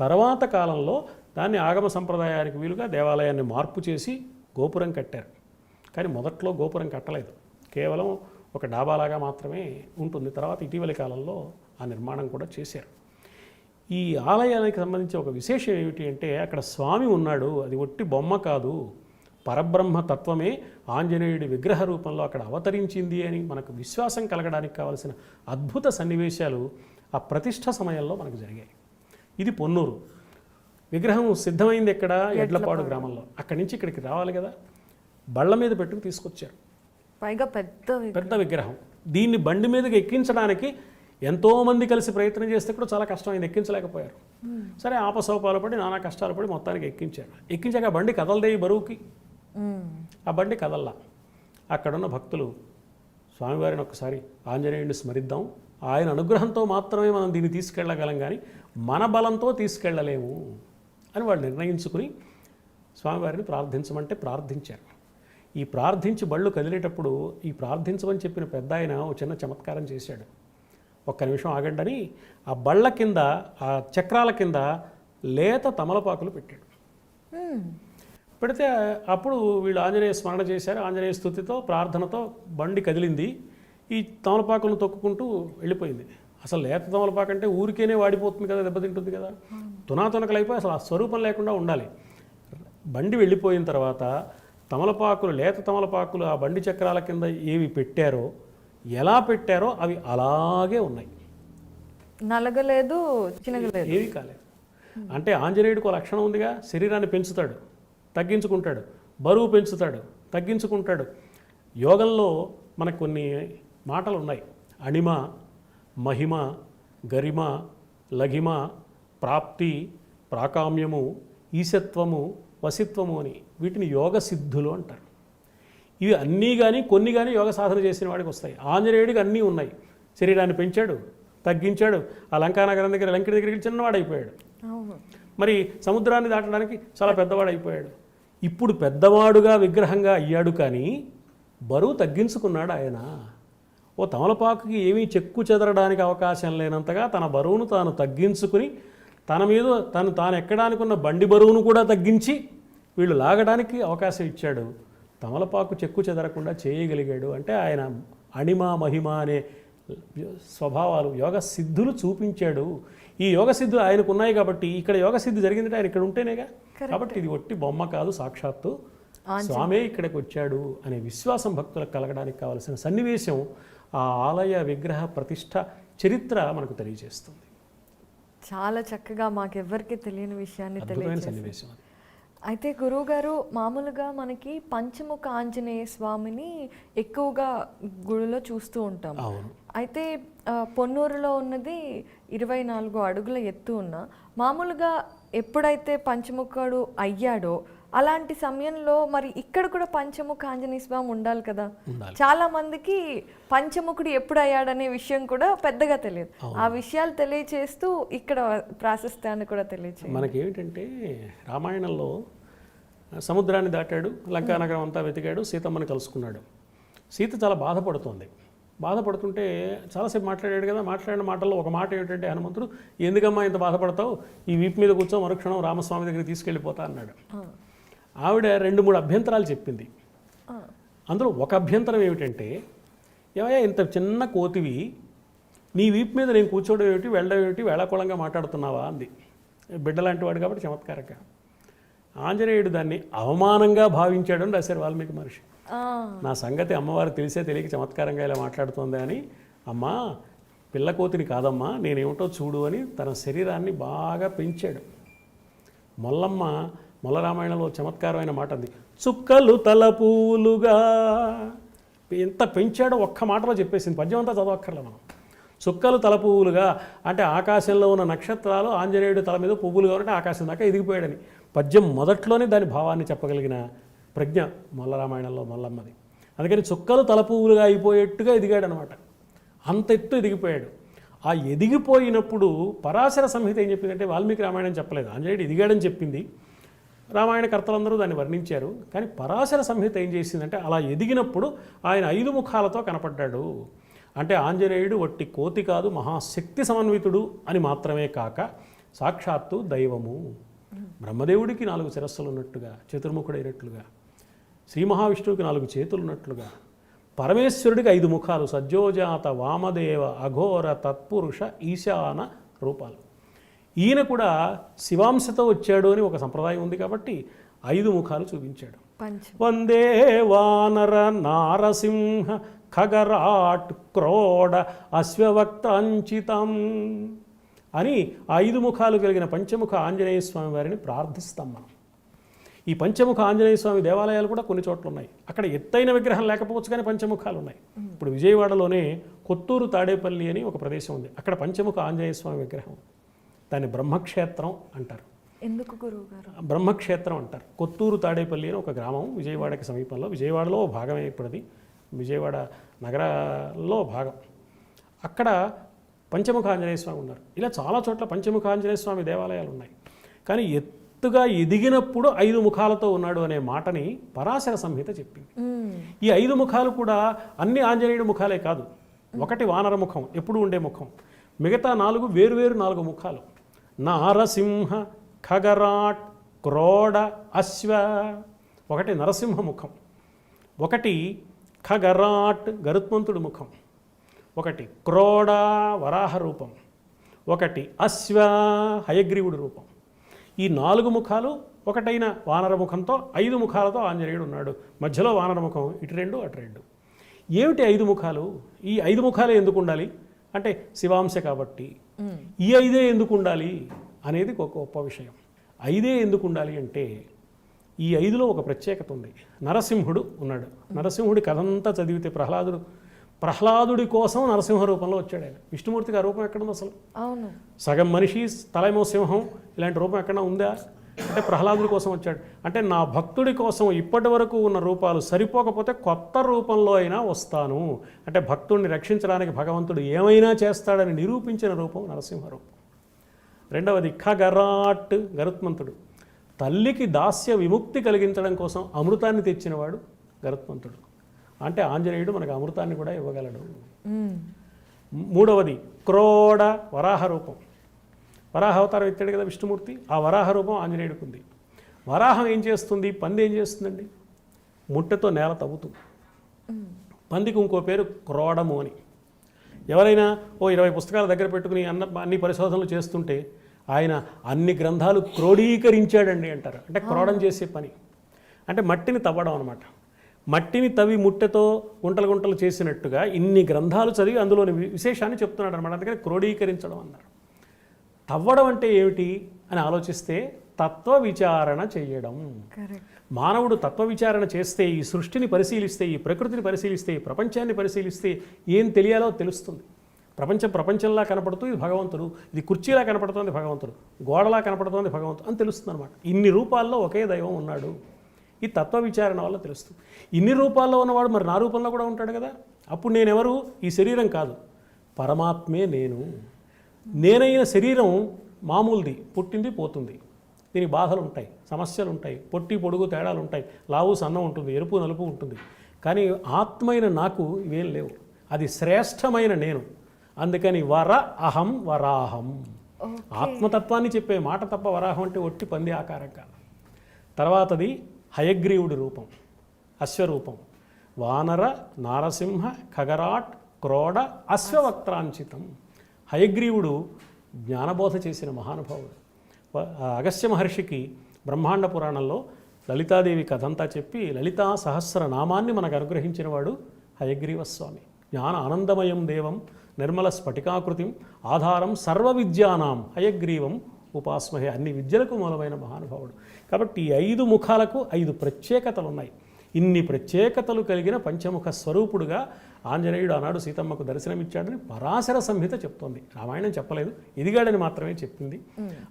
తర్వాత కాలంలో దాన్ని ఆగమ సంప్రదాయానికి వీలుగా దేవాలయాన్ని మార్పు చేసి గోపురం కట్టారు. కానీ మొదట్లో గోపురం కట్టలేదు, కేవలం ఒక డాబాలాగా మాత్రమే ఉంటుంది. తర్వాత ఇటీవలి కాలంలో ఆ నిర్మాణం కూడా చేశారు. ఈ ఆలయానికి సంబంధించి ఒక విశేషం ఏమిటి అంటే, అక్కడ స్వామి ఉన్నాడు, అది ఒట్టి బొమ్మ కాదు, పరబ్రహ్మ తత్వమే ఆంజనేయుడి విగ్రహ రూపంలో అక్కడ అవతరించింది అని మనకు విశ్వాసం కలగడానికి కావలసిన అద్భుత సన్నివేశాలు ఆ ప్రతిష్ఠ సమయంలో మనకు జరిగాయి. ఇది పొన్నూరు. విగ్రహం సిద్ధమైంది ఎక్కడ? ఎడ్లపాడు గ్రామంలో. అక్కడి నుంచి ఇక్కడికి రావాలి కదా, బళ్ళ మీద పెట్టుకు తీసుకొచ్చారు. పైగా పెద్ద విగ్రహం. దీన్ని బండి మీదకి ఎక్కించడానికి ఎంతోమంది కలిసి ప్రయత్నం చేస్తే కూడా చాలా కష్టమైంది, ఎక్కించలేకపోయారు. సరే ఆపసోపాలు పడి నానా కష్టాలు పడి మొత్తానికి ఎక్కించారు. ఎక్కించాక ఆ బండి కదలదే, ఈ బరువుకి ఆ బండి కదల్లా. అక్కడున్న భక్తులు స్వామివారిని ఒకసారి ఆంజనేయుడిని స్మరిద్దాం, ఆయన అనుగ్రహంతో మాత్రమే మనం దీన్ని తీసుకెళ్ళగలం, కానీ మన బలంతో తీసుకెళ్ళలేము అని వాళ్ళు నిర్ణయించుకుని స్వామివారిని ప్రార్థించమంటే ప్రార్థించారు. ఈ ప్రార్థించి బళ్ళు కదిలేటప్పుడు ఈ ప్రార్థించమని చెప్పిన పెద్ద ఆయన ఒక చిన్న చమత్కారం చేశాడు. ఒక్క నిమిషం ఆగండి అని ఆ బళ్ళ కింద, ఆ చక్రాల కింద లేత తమలపాకులు పెట్టాడు. పెడితే అప్పుడు వీళ్ళు ఆంజనేయ స్మరణ చేశారు. ఆంజనేయ స్తుతితో ప్రార్థనతో బండి కదిలింది. ఈ తమలపాకులను తొక్కుకుంటూ వెళ్ళిపోయింది. అసలు లేత తమలపాకు అంటే ఊరికేనే వాడిపోతుంది కదా, దెబ్బతింటుంది కదా, తునాతునకలైపోయి అసలు ఆ స్వరూపం లేకుండా ఉండాలి. బండి వెళ్ళిపోయిన తర్వాత తమలపాకులు, లేత తమలపాకులు ఆ బండి చక్రాల కింద ఏవి పెట్టారో, ఎలా పెట్టారో అవి అలాగే ఉన్నాయి, నలగలేదు, చినగలేదు, ఏవి కాలేదు. అంటే ఆంజనేయుడికి ఒక లక్షణం ఉందిగా, శరీరాన్ని పెంచుతాడు, తగ్గించుకుంటాడు, బరువు పెంచుతాడు, తగ్గించుకుంటాడు. యోగంలో మనకు కొన్ని మాటలు ఉన్నాయి. అణిమ, మహిమ, గరిమ, లఘిమ, ప్రాప్తి, ప్రాకామ్యము, ఈశత్వము, వసిత్వము అని వీటిని యోగ సిద్ధులు అంటారు. ఇవి అన్నీ కానీ కొన్ని కానీ యోగ సాధన చేసిన వాడికి వస్తాయి. ఆంజనేయుడికి అన్నీ ఉన్నాయి. శరీరాన్ని పెంచాడు, తగ్గించాడు. ఆ లంకానగరం దగ్గర లంకిడి దగ్గరికి చిన్నవాడైపోయాడు. మరి సముద్రాన్ని దాటడానికి చాలా పెద్దవాడైపోయాడు. ఇప్పుడు పెద్దవాడుగా విగ్రహంగా అయ్యాడు, కానీ బరువు తగ్గించుకున్నాడు ఆయన. ఓ తమలపాకుకి ఏమీ చెక్కు చెదరడానికి అవకాశం లేనంతగా తన బరువును తాను తగ్గించుకుని, తన మీద తాను ఎక్కడానికి ఉన్న బండి బరువును కూడా తగ్గించి వీళ్ళు లాగడానికి అవకాశం ఇచ్చాడు. తమలపాకు చెక్కు చెదరకుండా చేయగలిగాడు. అంటే ఆయన అణిమ, మహిమ అనే స్వభావాలు, యోగ సిద్ధులు చూపించాడు. ఈ యోగ సిద్ధులు ఆయనకు ఉన్నాయి కాబట్టి ఇక్కడ యోగ సిద్ధి జరిగిందంటే ఆయన ఇక్కడ ఉంటేనేగా. కాబట్టి ఇది ఒట్టి బొమ్మ కాదు, సాక్షాత్తు స్వామే ఇక్కడికి వచ్చాడు అనే విశ్వాసం భక్తులకు కలగడానికి కావలసిన సన్నివేశం ఆ ఆలయ విగ్రహ ప్రతిష్ట చరిత్ర మనకు తెలియజేస్తుంది. చాలా చక్కగా మాకెవ్వరికి తెలియని విషయాన్ని అద్భుతమైన సన్నివేశం అది. అయితే గురువుగారు, మామూలుగా మనకి పంచముఖ ఆంజనేయ స్వామిని ఎక్కువగా గుడిలో చూస్తూ ఉంటాం. అవును. అయితే పొన్నూరులో ఉన్నది 24 అడుగుల ఎత్తు ఉన్న, మామూలుగా ఎప్పుడైతే పంచముఖుడు అయ్యాడో అలాంటి సమయంలో మరి ఇక్కడ కూడా పంచముఖ ఆంజనేయ స్వామి ఉండాలి కదా. చాలా మందికి పంచముఖుడు ఎప్పుడు అయ్యాడనే విషయం కూడా పెద్దగా తెలియదు. ఆ విషయాలు తెలియచేస్తూ ఇక్కడ ప్రాశస్త్యాన్ని కూడా తెలియచేయాలి. మనకేమిటంటే రామాయణంలో సముద్రాన్ని దాటాడు, లంకానగరం అంతా వెతికాడు, సీతమ్మని కలుసుకున్నాడు. సీత చాలా బాధపడుతోంది. బాధపడుతుంటే చాలాసేపు మాట్లాడాడు కదా. మాట్లాడిన మాటల్లో ఒక మాట ఏమిటంటే, హనుమంతుడు ఎందుకమ్మా ఇంత బాధపడతావు, ఈ వీపు మీద కూర్చో మరుక్షణం రామస్వామి దగ్గరికి తీసుకెళ్ళిపోతా అన్నాడు. ఆవిడ 2-3 అభ్యంతరాలు చెప్పింది. అందులో ఒక అభ్యంతరం ఏమిటంటే, ఏమయ్యా ఇంత చిన్న కోతివి, నీ వీపు మీద నేను కూర్చోవడం ఏమిటి, వెళ్ళడం ఏమిటి, వేళాకోళంగా మాట్లాడుతున్నావా అంది. బిడ్డలాంటి వాడు కాబట్టి చమత్కారంగా. ఆంజనేయుడు దాన్ని అవమానంగా భావించాడని రాశారు వాల్మీకి మహర్షి. నా సంగతి అమ్మవారు తెలిసే తెలియక చమత్కారంగా ఇలా మాట్లాడుతోంది అని, అమ్మా పిల్ల కోతిని కాదమ్మా, నేనేమిటో చూడు అని తన శరీరాన్ని బాగా పెంచాడు. మొల్ల రామాయణంలో చమత్కారమైన మాట అంది, చుక్కలు తలపూలుగా. ఎంత పెంచాడో ఒక్క మాటలో చెప్పేసింది. పద్యం అంతా చదవక్కర్లే మనం. చుక్కలు తల పువ్వులుగా అంటే ఆకాశంలో ఉన్న నక్షత్రాలు ఆంజనేయుడు తల మీద పువ్వులుగా ఉంటే ఆకాశం దాకా ఎదిగిపోయాడని పద్యం మొదట్లోనే దాని భావాన్ని చెప్పగలిగిన ప్రజ్ఞ మొల్ల రామాయణంలో మొల్లమ్మది. అందుకని చుక్కలు తల పువ్వులుగా అయిపోయేట్టుగా ఎదిగాడు అనమాట. అంత ఎత్తు ఎదిగిపోయాడు. ఆ ఎదిగిపోయినప్పుడు పరాశర సంహిత ఏం చెప్పిందంటే, వాల్మీకి రామాయణం చెప్పలేదు, ఆంజనేయుడు ఎదిగాడని చెప్పింది. రామాయణ కర్తలందరూ దాన్ని వర్ణించారు. కానీ పరాశర సంహిత ఏం చేసిందంటే, అలా ఎదిగినప్పుడు ఆయన 5 ముఖాలతో కనపడ్డాడు. అంటే ఆంజనేయుడు వట్టి కోతి కాదు, మహాశక్తి సమన్వితుడు అని మాత్రమే కాక సాక్షాత్తు దైవము. బ్రహ్మదేవుడికి 4 శిరస్సులు ఉన్నట్టుగా, చతుర్ముఖుడైనట్లుగా, శ్రీ మహావిష్ణువుకి 4 చేతులు ఉన్నట్లుగా, పరమేశ్వరుడికి 5 ముఖాలు, సజ్జోజాత, వామదేవ, అఘోర, తత్పురుష, ఈశాన రూపాలు. ఈయన కూడా శివాంశతో వచ్చాడు అని ఒక సంప్రదాయం ఉంది కాబట్టి 5 ముఖాలు చూపించాడు. వందే వానర నారసింహ ఖగరాట్ క్రోడ అశ్వవక్త్రాంచితం అని 5 ముఖాలు కలిగిన పంచముఖ ఆంజనేయ స్వామి వారిని ప్రార్థిస్తాం మనం. ఈ పంచముఖ ఆంజనేయ స్వామి దేవాలయాలు కూడా కొన్ని చోట్ల ఉన్నాయి. అక్కడ ఎత్తైన విగ్రహం లేకపోవచ్చు కానీ పంచముఖాలు ఉన్నాయి. ఇప్పుడు విజయవాడలోనే కొత్తూరు తాడేపల్లి అని ఒక ప్రదేశం ఉంది. అక్కడ పంచముఖ ఆంజనేయ స్వామి విగ్రహం, దాన్ని బ్రహ్మక్షేత్రం అంటారు. ఎందుకు గురువు గారు? బ్రహ్మక్షేత్రం అంటారు. కొత్తూరు తాడేపల్లి అని ఒక గ్రామం విజయవాడకి సమీపంలో, విజయవాడలో భాగమే ఇప్పుడది, విజయవాడ నగరంలో భాగం. అక్కడ పంచముఖ ఆంజనేయ స్వామి ఉన్నారు. ఇలా చాలా చోట్ల పంచముఖ ఆంజనేయ స్వామి దేవాలయాలు ఉన్నాయి. కానీ ఎత్తుగా ఎదిగినప్పుడు 5 ముఖాలతో ఉన్నాడు అనే మాటని పరాశర సంహిత చెప్పింది. ఈ 5 ముఖాలు కూడా అన్ని ఆంజనేయుడు ముఖాలే కాదు. ఒకటి వానర ముఖం, ఎప్పుడు ఉండే ముఖం. మిగతా 4 వేరువేరు 4 ముఖాలు. నారసింహ ఖగరాట్ క్రోడ అశ్వ, ఒకటి నరసింహ ముఖం, ఒకటి ఖగరాట్ గరుత్మంతుడు ముఖం, ఒకటి క్రోడ వరాహ రూపం, ఒకటి అశ్వ హయగ్రీవుడి రూపం. ఈ 4 ముఖాలు ఒకటైన వానర ముఖంతో 5 ముఖాలతో ఆంజనేయుడు ఉన్నాడు. మధ్యలో వానర ముఖం, ఇటు 2 అటు 2. ఏమిటి 5 ముఖాలు? ఈ 5 ముఖాలే ఎందుకు ఉండాలి అంటే శివాంశ కాబట్టి. ఈ 5 ఎందుకు ఉండాలి అనేది ఒక గొప్ప విషయం. 5 ఎందుకు ఉండాలి అంటే ఈ 5లో ఒక ప్రత్యేకత ఉంది. నరసింహుడు ఉన్నాడు. నరసింహుడి కథంతా చదివితే ప్రహ్లాదుడి కోసం నరసింహ రూపంలో వచ్చాడు ఆయన. విష్ణుమూర్తికి ఆ రూపం ఎక్కడుంది అసలు? అవును, సగం మనిషి తలేమో సింహం, ఇలాంటి రూపం ఎక్కడన్నా ఉందా అంటే ప్రహ్లాదుడి కోసం వచ్చాడు. అంటే నా భక్తుడి కోసం ఇప్పటి వరకు ఉన్న రూపాలు సరిపోకపోతే కొత్త రూపంలో అయినా వస్తాను అంటే భక్తుడిని రక్షించడానికి భగవంతుడు ఏమైనా చేస్తాడని నిరూపించిన రూపం నరసింహ రూపం. రెండవది ఖగరాట్ గరుత్మంతుడు, తల్లికి దాస్య విముక్తి కలిగించడం కోసం అమృతాన్ని తెచ్చినవాడు గరుత్మంతుడు. అంటే ఆంజనేయుడు మనకు అమృతాన్ని కూడా ఇవ్వగలడు. మూడవది క్రోడ వరాహ రూపం. వరాహ అవతారం ఎత్తాడు కదా విష్ణుమూర్తి, ఆ వరాహ రూపం ఆంజనేయుడికి ఉంది. వరాహం ఏం చేస్తుంది? పంది ఏం చేస్తుందండి? ముట్టెతో నేల తవ్వుతుంది. పందికి ఇంకో పేరు క్రోడము అని. ఎవరైనా 20 పుస్తకాల దగ్గర పెట్టుకుని అన్ని పరిశోధనలు చేస్తుంటే ఆయన అన్ని గ్రంథాలు క్రోడీకరించాడండి అంటారు. అంటే క్రోడం చేసే పని అంటే మట్టిని తవ్వడం అనమాట. మట్టిని తవ్వి ముట్టెతో గుంటలు గుంటలు చేసినట్టుగా ఇన్ని గ్రంథాలు చదివి అందులోని విశేషాన్ని చెప్తున్నాడు అనమాట. అందుకని క్రోడీకరించడం అన్నారు. తవ్వడం అంటే ఏమిటి అని ఆలోచిస్తే తత్వ విచారణ చేయడం. మానవుడు తత్వ విచారణ చేస్తే, ఈ సృష్టిని పరిశీలిస్తే, ఈ ప్రకృతిని పరిశీలిస్తే, ఈ ప్రపంచాన్ని పరిశీలిస్తే ఏం తెలియాలో తెలుస్తుంది. ప్రపంచంలా కనపడుతూ ఇది భగవంతుడు, ఇది కుర్చీలా కనపడుతోంది భగవంతుడు, గోడలా కనపడుతోంది భగవంతుడు అని తెలుస్తుంది అనమాట. ఇన్ని రూపాల్లో ఒకే దైవం ఉన్నాడు. ఈ తత్వ విచారణ వల్ల తెలుస్తుంది. ఇన్ని రూపాల్లో ఉన్నవాడు మరి నా రూపంలో కూడా ఉంటాడు కదా. అప్పుడు నేనెవరు? ఈ శరీరం కాదు, పరమాత్మే నేను. నేనైన శరీరం మామూలుది, పుట్టింది పోతుంది, దీనికి బాధలు ఉంటాయి, సమస్యలు ఉంటాయి, పొట్టి పొడుగు తేడాలు ఉంటాయి, లావు సన్నం ఉంటుంది, ఎరుపు నలుపు ఉంటుంది. కానీ ఆత్మైన నాకు ఇవేం లేవు. అది శ్రేష్టమైన నేను. అందుకని అహం వరాహం. ఆత్మతత్వాన్ని చెప్పే మాట తప్ప వరాహం అంటే ఒట్టి పంది ఆకారం కాదు. తర్వాతది హయగ్రీవుడి రూపం, అశ్వరూపం. వానర నారసింహ ఖగరాట్ క్రోడ అశ్వవక్త్రాంచితం. హయగ్రీవుడు జ్ఞానబోధ చేసిన మహానుభావుడు. అగస్త్య మహర్షికి బ్రహ్మాండ పురాణంలో లలితాదేవి కథంతా చెప్పి లలితా సహస్రనామాన్ని మనకు అనుగ్రహించిన వాడు హయగ్రీవస్వామి. జ్ఞాన ఆనందమయం దేవం నిర్మల స్ఫటికాకృతిం ఆధారం సర్వ విద్యానాం హయగ్రీవం ఉపాస్మహే. అన్ని విద్యలకు మూలమైన మహానుభావుడు. కాబట్టి ఈ 5 ముఖాలకు 5 ప్రత్యేకతలు ఉన్నాయి. ఇన్ని ప్రత్యేకతలు కలిగిన పంచముఖ స్వరూపుడుగా ఆంజనేయుడు ఆనాడు సీతమ్మకు దర్శనమిచ్చాడని పరాశర సంహిత చెప్తోంది. రామాయణం చెప్పలేదు, ఎదిగాడని మాత్రమే చెప్పింది.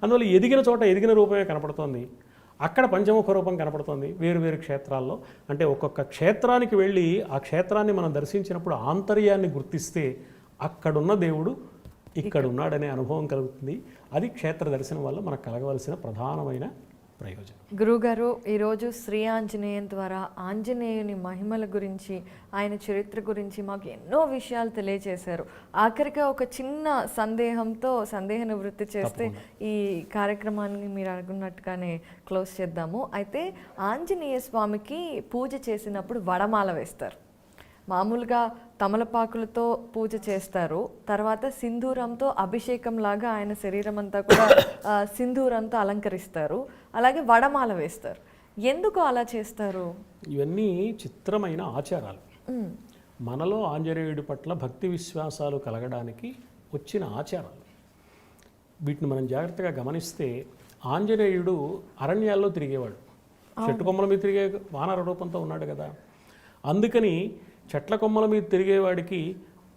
అందువల్ల ఎదిగిన చోట ఎదిగిన రూపమే కనపడుతోంది. అక్కడ పంచముఖ రూపం కనపడుతోంది వేరు వేరు క్షేత్రాల్లో. అంటే ఒక్కొక్క క్షేత్రానికి వెళ్ళి ఆ క్షేత్రాన్ని మనం దర్శించినప్పుడు ఆంతర్యాన్ని గుర్తిస్తే అక్కడున్న దేవుడు ఇక్కడున్నాడనే అనుభవం కలుగుతుంది. అది క్షేత్ర దర్శనం వల్ల మనకు కలగవలసిన ప్రధానమైన ప్రయోజనం. గురుగారు, ఈరోజు శ్రీ ఆంజనేయం ద్వారా ఆంజనేయుని మహిమల గురించి, ఆయన చరిత్ర గురించి మాకు ఎన్నో విషయాలు తెలియజేశారు. ఆఖరిగా ఒక చిన్న సందేహ నివృత్తి చేస్తే ఈ కార్యక్రమాన్ని మీరు అనుకున్నట్టుగానే క్లోజ్ చేద్దాము. అయితే ఆంజనేయ స్వామికి పూజ చేసినప్పుడు వడమాల వేస్తారు. మామూలుగా తమలపాకులతో పూజ చేస్తారు. తర్వాత సింధూరంతో అభిషేకం లాగా ఆయన శరీరం అంతా కూడా సింధూరంతో అలంకరిస్తారు. అలాగే వడమాల వేస్తారు. ఎందుకు అలా చేస్తారు? ఇవన్నీ చిత్రమైన ఆచారాలు. మనలో ఆంజనేయుడి పట్ల భక్తి విశ్వాసాలు కలగడానికి వచ్చిన ఆచారాలు. వీటిని మనం జాగ్రత్తగా గమనిస్తే ఆంజనేయుడు అరణ్యాల్లో తిరిగేవాడు. చెట్టు కొమ్మల మీద తిరిగే వానర రూపంతో ఉన్నాడు కదా. అందుకని చెట్ల కొమ్మల మీద తిరిగేవాడికి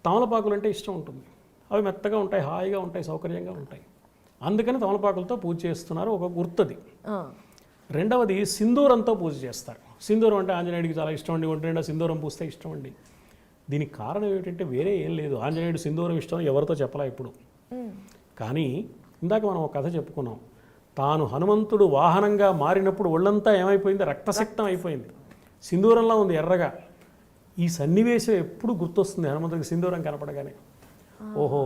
తమలపాకులు అంటే ఇష్టం ఉంటుంది. అవి మెత్తగా ఉంటాయి, హాయిగా ఉంటాయి, సౌకర్యంగా ఉంటాయి. అందుకని తమలపాకులతో పూజ చేస్తున్నారు, ఒక గుర్తది. రెండవది సింధూరంతో పూజ చేస్తారు. సింధూరం అంటే ఆంజనేయుడికి చాలా ఇష్టం అండి. ఒంటి నిండా సింధూరం పూస్తే ఇష్టం అండి. దీనికి కారణం ఏమిటంటే వేరే ఏం లేదు. ఆంజనేయుడు సింధూరం ఇష్టం ఎవరితో చెప్పలా ఇప్పుడు. కానీ ఇందాక మనం ఒక కథ చెప్పుకున్నాం. తాను హనుమంతుడు వాహనంగా మారినప్పుడు ఒళ్ళంతా ఏమైపోయింది? రక్తశక్తం అయిపోయింది. సింధూరంలా ఉంది ఎర్రగా. ఈ సన్నివేశం ఎప్పుడు గుర్తొస్తుంది హనుమంతుడికి సింధూరం కనపడగానే. ఓహో,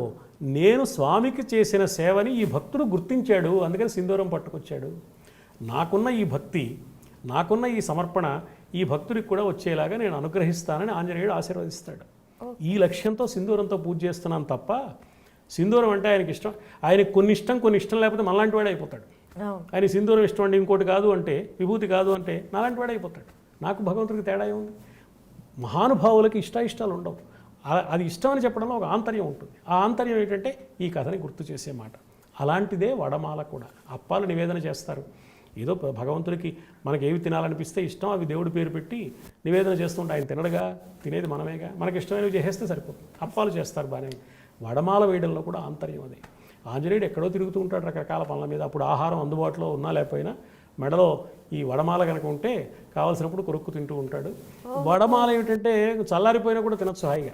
నేను స్వామికి చేసిన సేవని ఈ భక్తుడు గుర్తించాడు, అందుకని సింధూరం పట్టుకొచ్చాడు. నాకున్న ఈ భక్తి, నాకున్న ఈ సమర్పణ ఈ భక్తుడికి కూడా వచ్చేలాగా నేను అనుగ్రహిస్తానని ఆంజనేయుడు ఆశీర్వదిస్తాడు. ఈ లక్ష్యంతో సింధూరంతో పూజ చేస్తున్నాను తప్ప సింధూరం అంటే ఆయనకి ఇష్టం. ఆయనకి కొన్ని ఇష్టం లేకపోతే మనలాంటి వాడే అయిపోతాడు. ఆయన సింధూరం ఇష్టం అండి, ఇంకోటి కాదు అంటే, విభూతి కాదు అంటే నాలాంటి వాడే అయిపోతాడు. నాకు భగవంతుడికి తేడా ఏముంది? మహానుభావులకి ఇష్టాలు ఉండవు. అది ఇష్టం అని చెప్పడంలో ఒక ఆంతర్యం ఉంటుంది. ఆ ఆంతర్యం ఏంటంటే ఈ కథని గుర్తు చేసే మాట. అలాంటిదే వడమాల కూడా. అప్పాలు నివేదన చేస్తారు. ఏదో భగవంతుడికి మనకి ఏవి తినాలనిపిస్తే ఇష్టం అవి దేవుడి పేరు పెట్టి నివేదన చేస్తుంటే ఆయన తినడుగా, తినేది మనమేగా. మనకి ఇష్టమైనవి చేసేస్తే సరిపోతుంది. అప్పాలు చేస్తారు బాగానే. వడమాల వేయడంలో కూడా ఆంతర్యం అదే. ఆంజనేయుడు ఎక్కడో తిరుగుతూ ఉంటాడు రకరకాల పనుల మీద. అప్పుడు ఆహారం అందుబాటులో ఉన్నా లేకపోయినా మెడలో ఈ వడమాల కనుక ఉంటే కావాల్సినప్పుడు కొరుక్కు తింటూ ఉంటాడు. వడమాల ఏమిటంటే చల్లారిపోయినా కూడా తినచ్చు హాయిగా.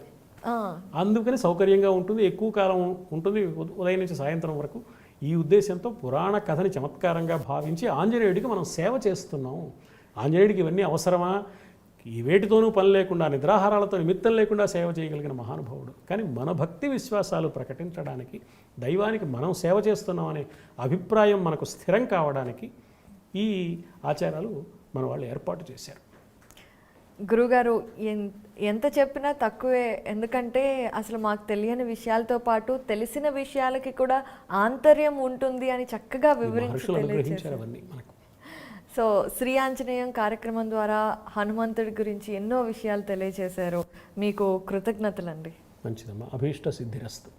అందుకని సౌకర్యంగా ఉంటుంది, ఎక్కువ కాలం ఉంటుంది, ఉదయం నుంచి సాయంత్రం వరకు. ఈ ఉద్దేశంతో పురాణ కథని చమత్కారంగా భావించి ఆంజనేయుడికి మనం సేవ చేస్తున్నాం. ఆంజనేయుడికి ఇవన్నీ అవసరమా? ఈ వేటితోనూ పని లేకుండా, నిద్రాహారాలతో నిమిత్తం లేకుండా సేవ చేయగలిగిన మహానుభావుడు. కానీ మన భక్తి విశ్వాసాలు ప్రకటించడానికి, దైవానికి మనం సేవ చేస్తున్నాం అనే అభిప్రాయం మనకు స్థిరం కావడానికి ఈ ఆచారాలు మన వాళ్ళు ఏర్పాటు చేశారు. గురుగారు ఎంత చెప్పినా తక్కువే, ఎందుకంటే అసలు మాకు తెలియని విషయాలతో పాటు తెలిసిన విషయాలకి కూడా ఆంతర్యం ఉంటుంది అని చక్కగా వివరించి మహర్షులు అనుగ్రహించారు తెలియజేశారు. అవన్నీ మనకు. సో శ్రీ ఆంజనేయం కార్యక్రమం ద్వారా హనుమంతుడి గురించి ఎన్నో విషయాలు తెలియజేశారు. మీకు కృతజ్ఞతలండి. మంచిదమ్మా, అభీష్ట సిద్ధిరస్తు.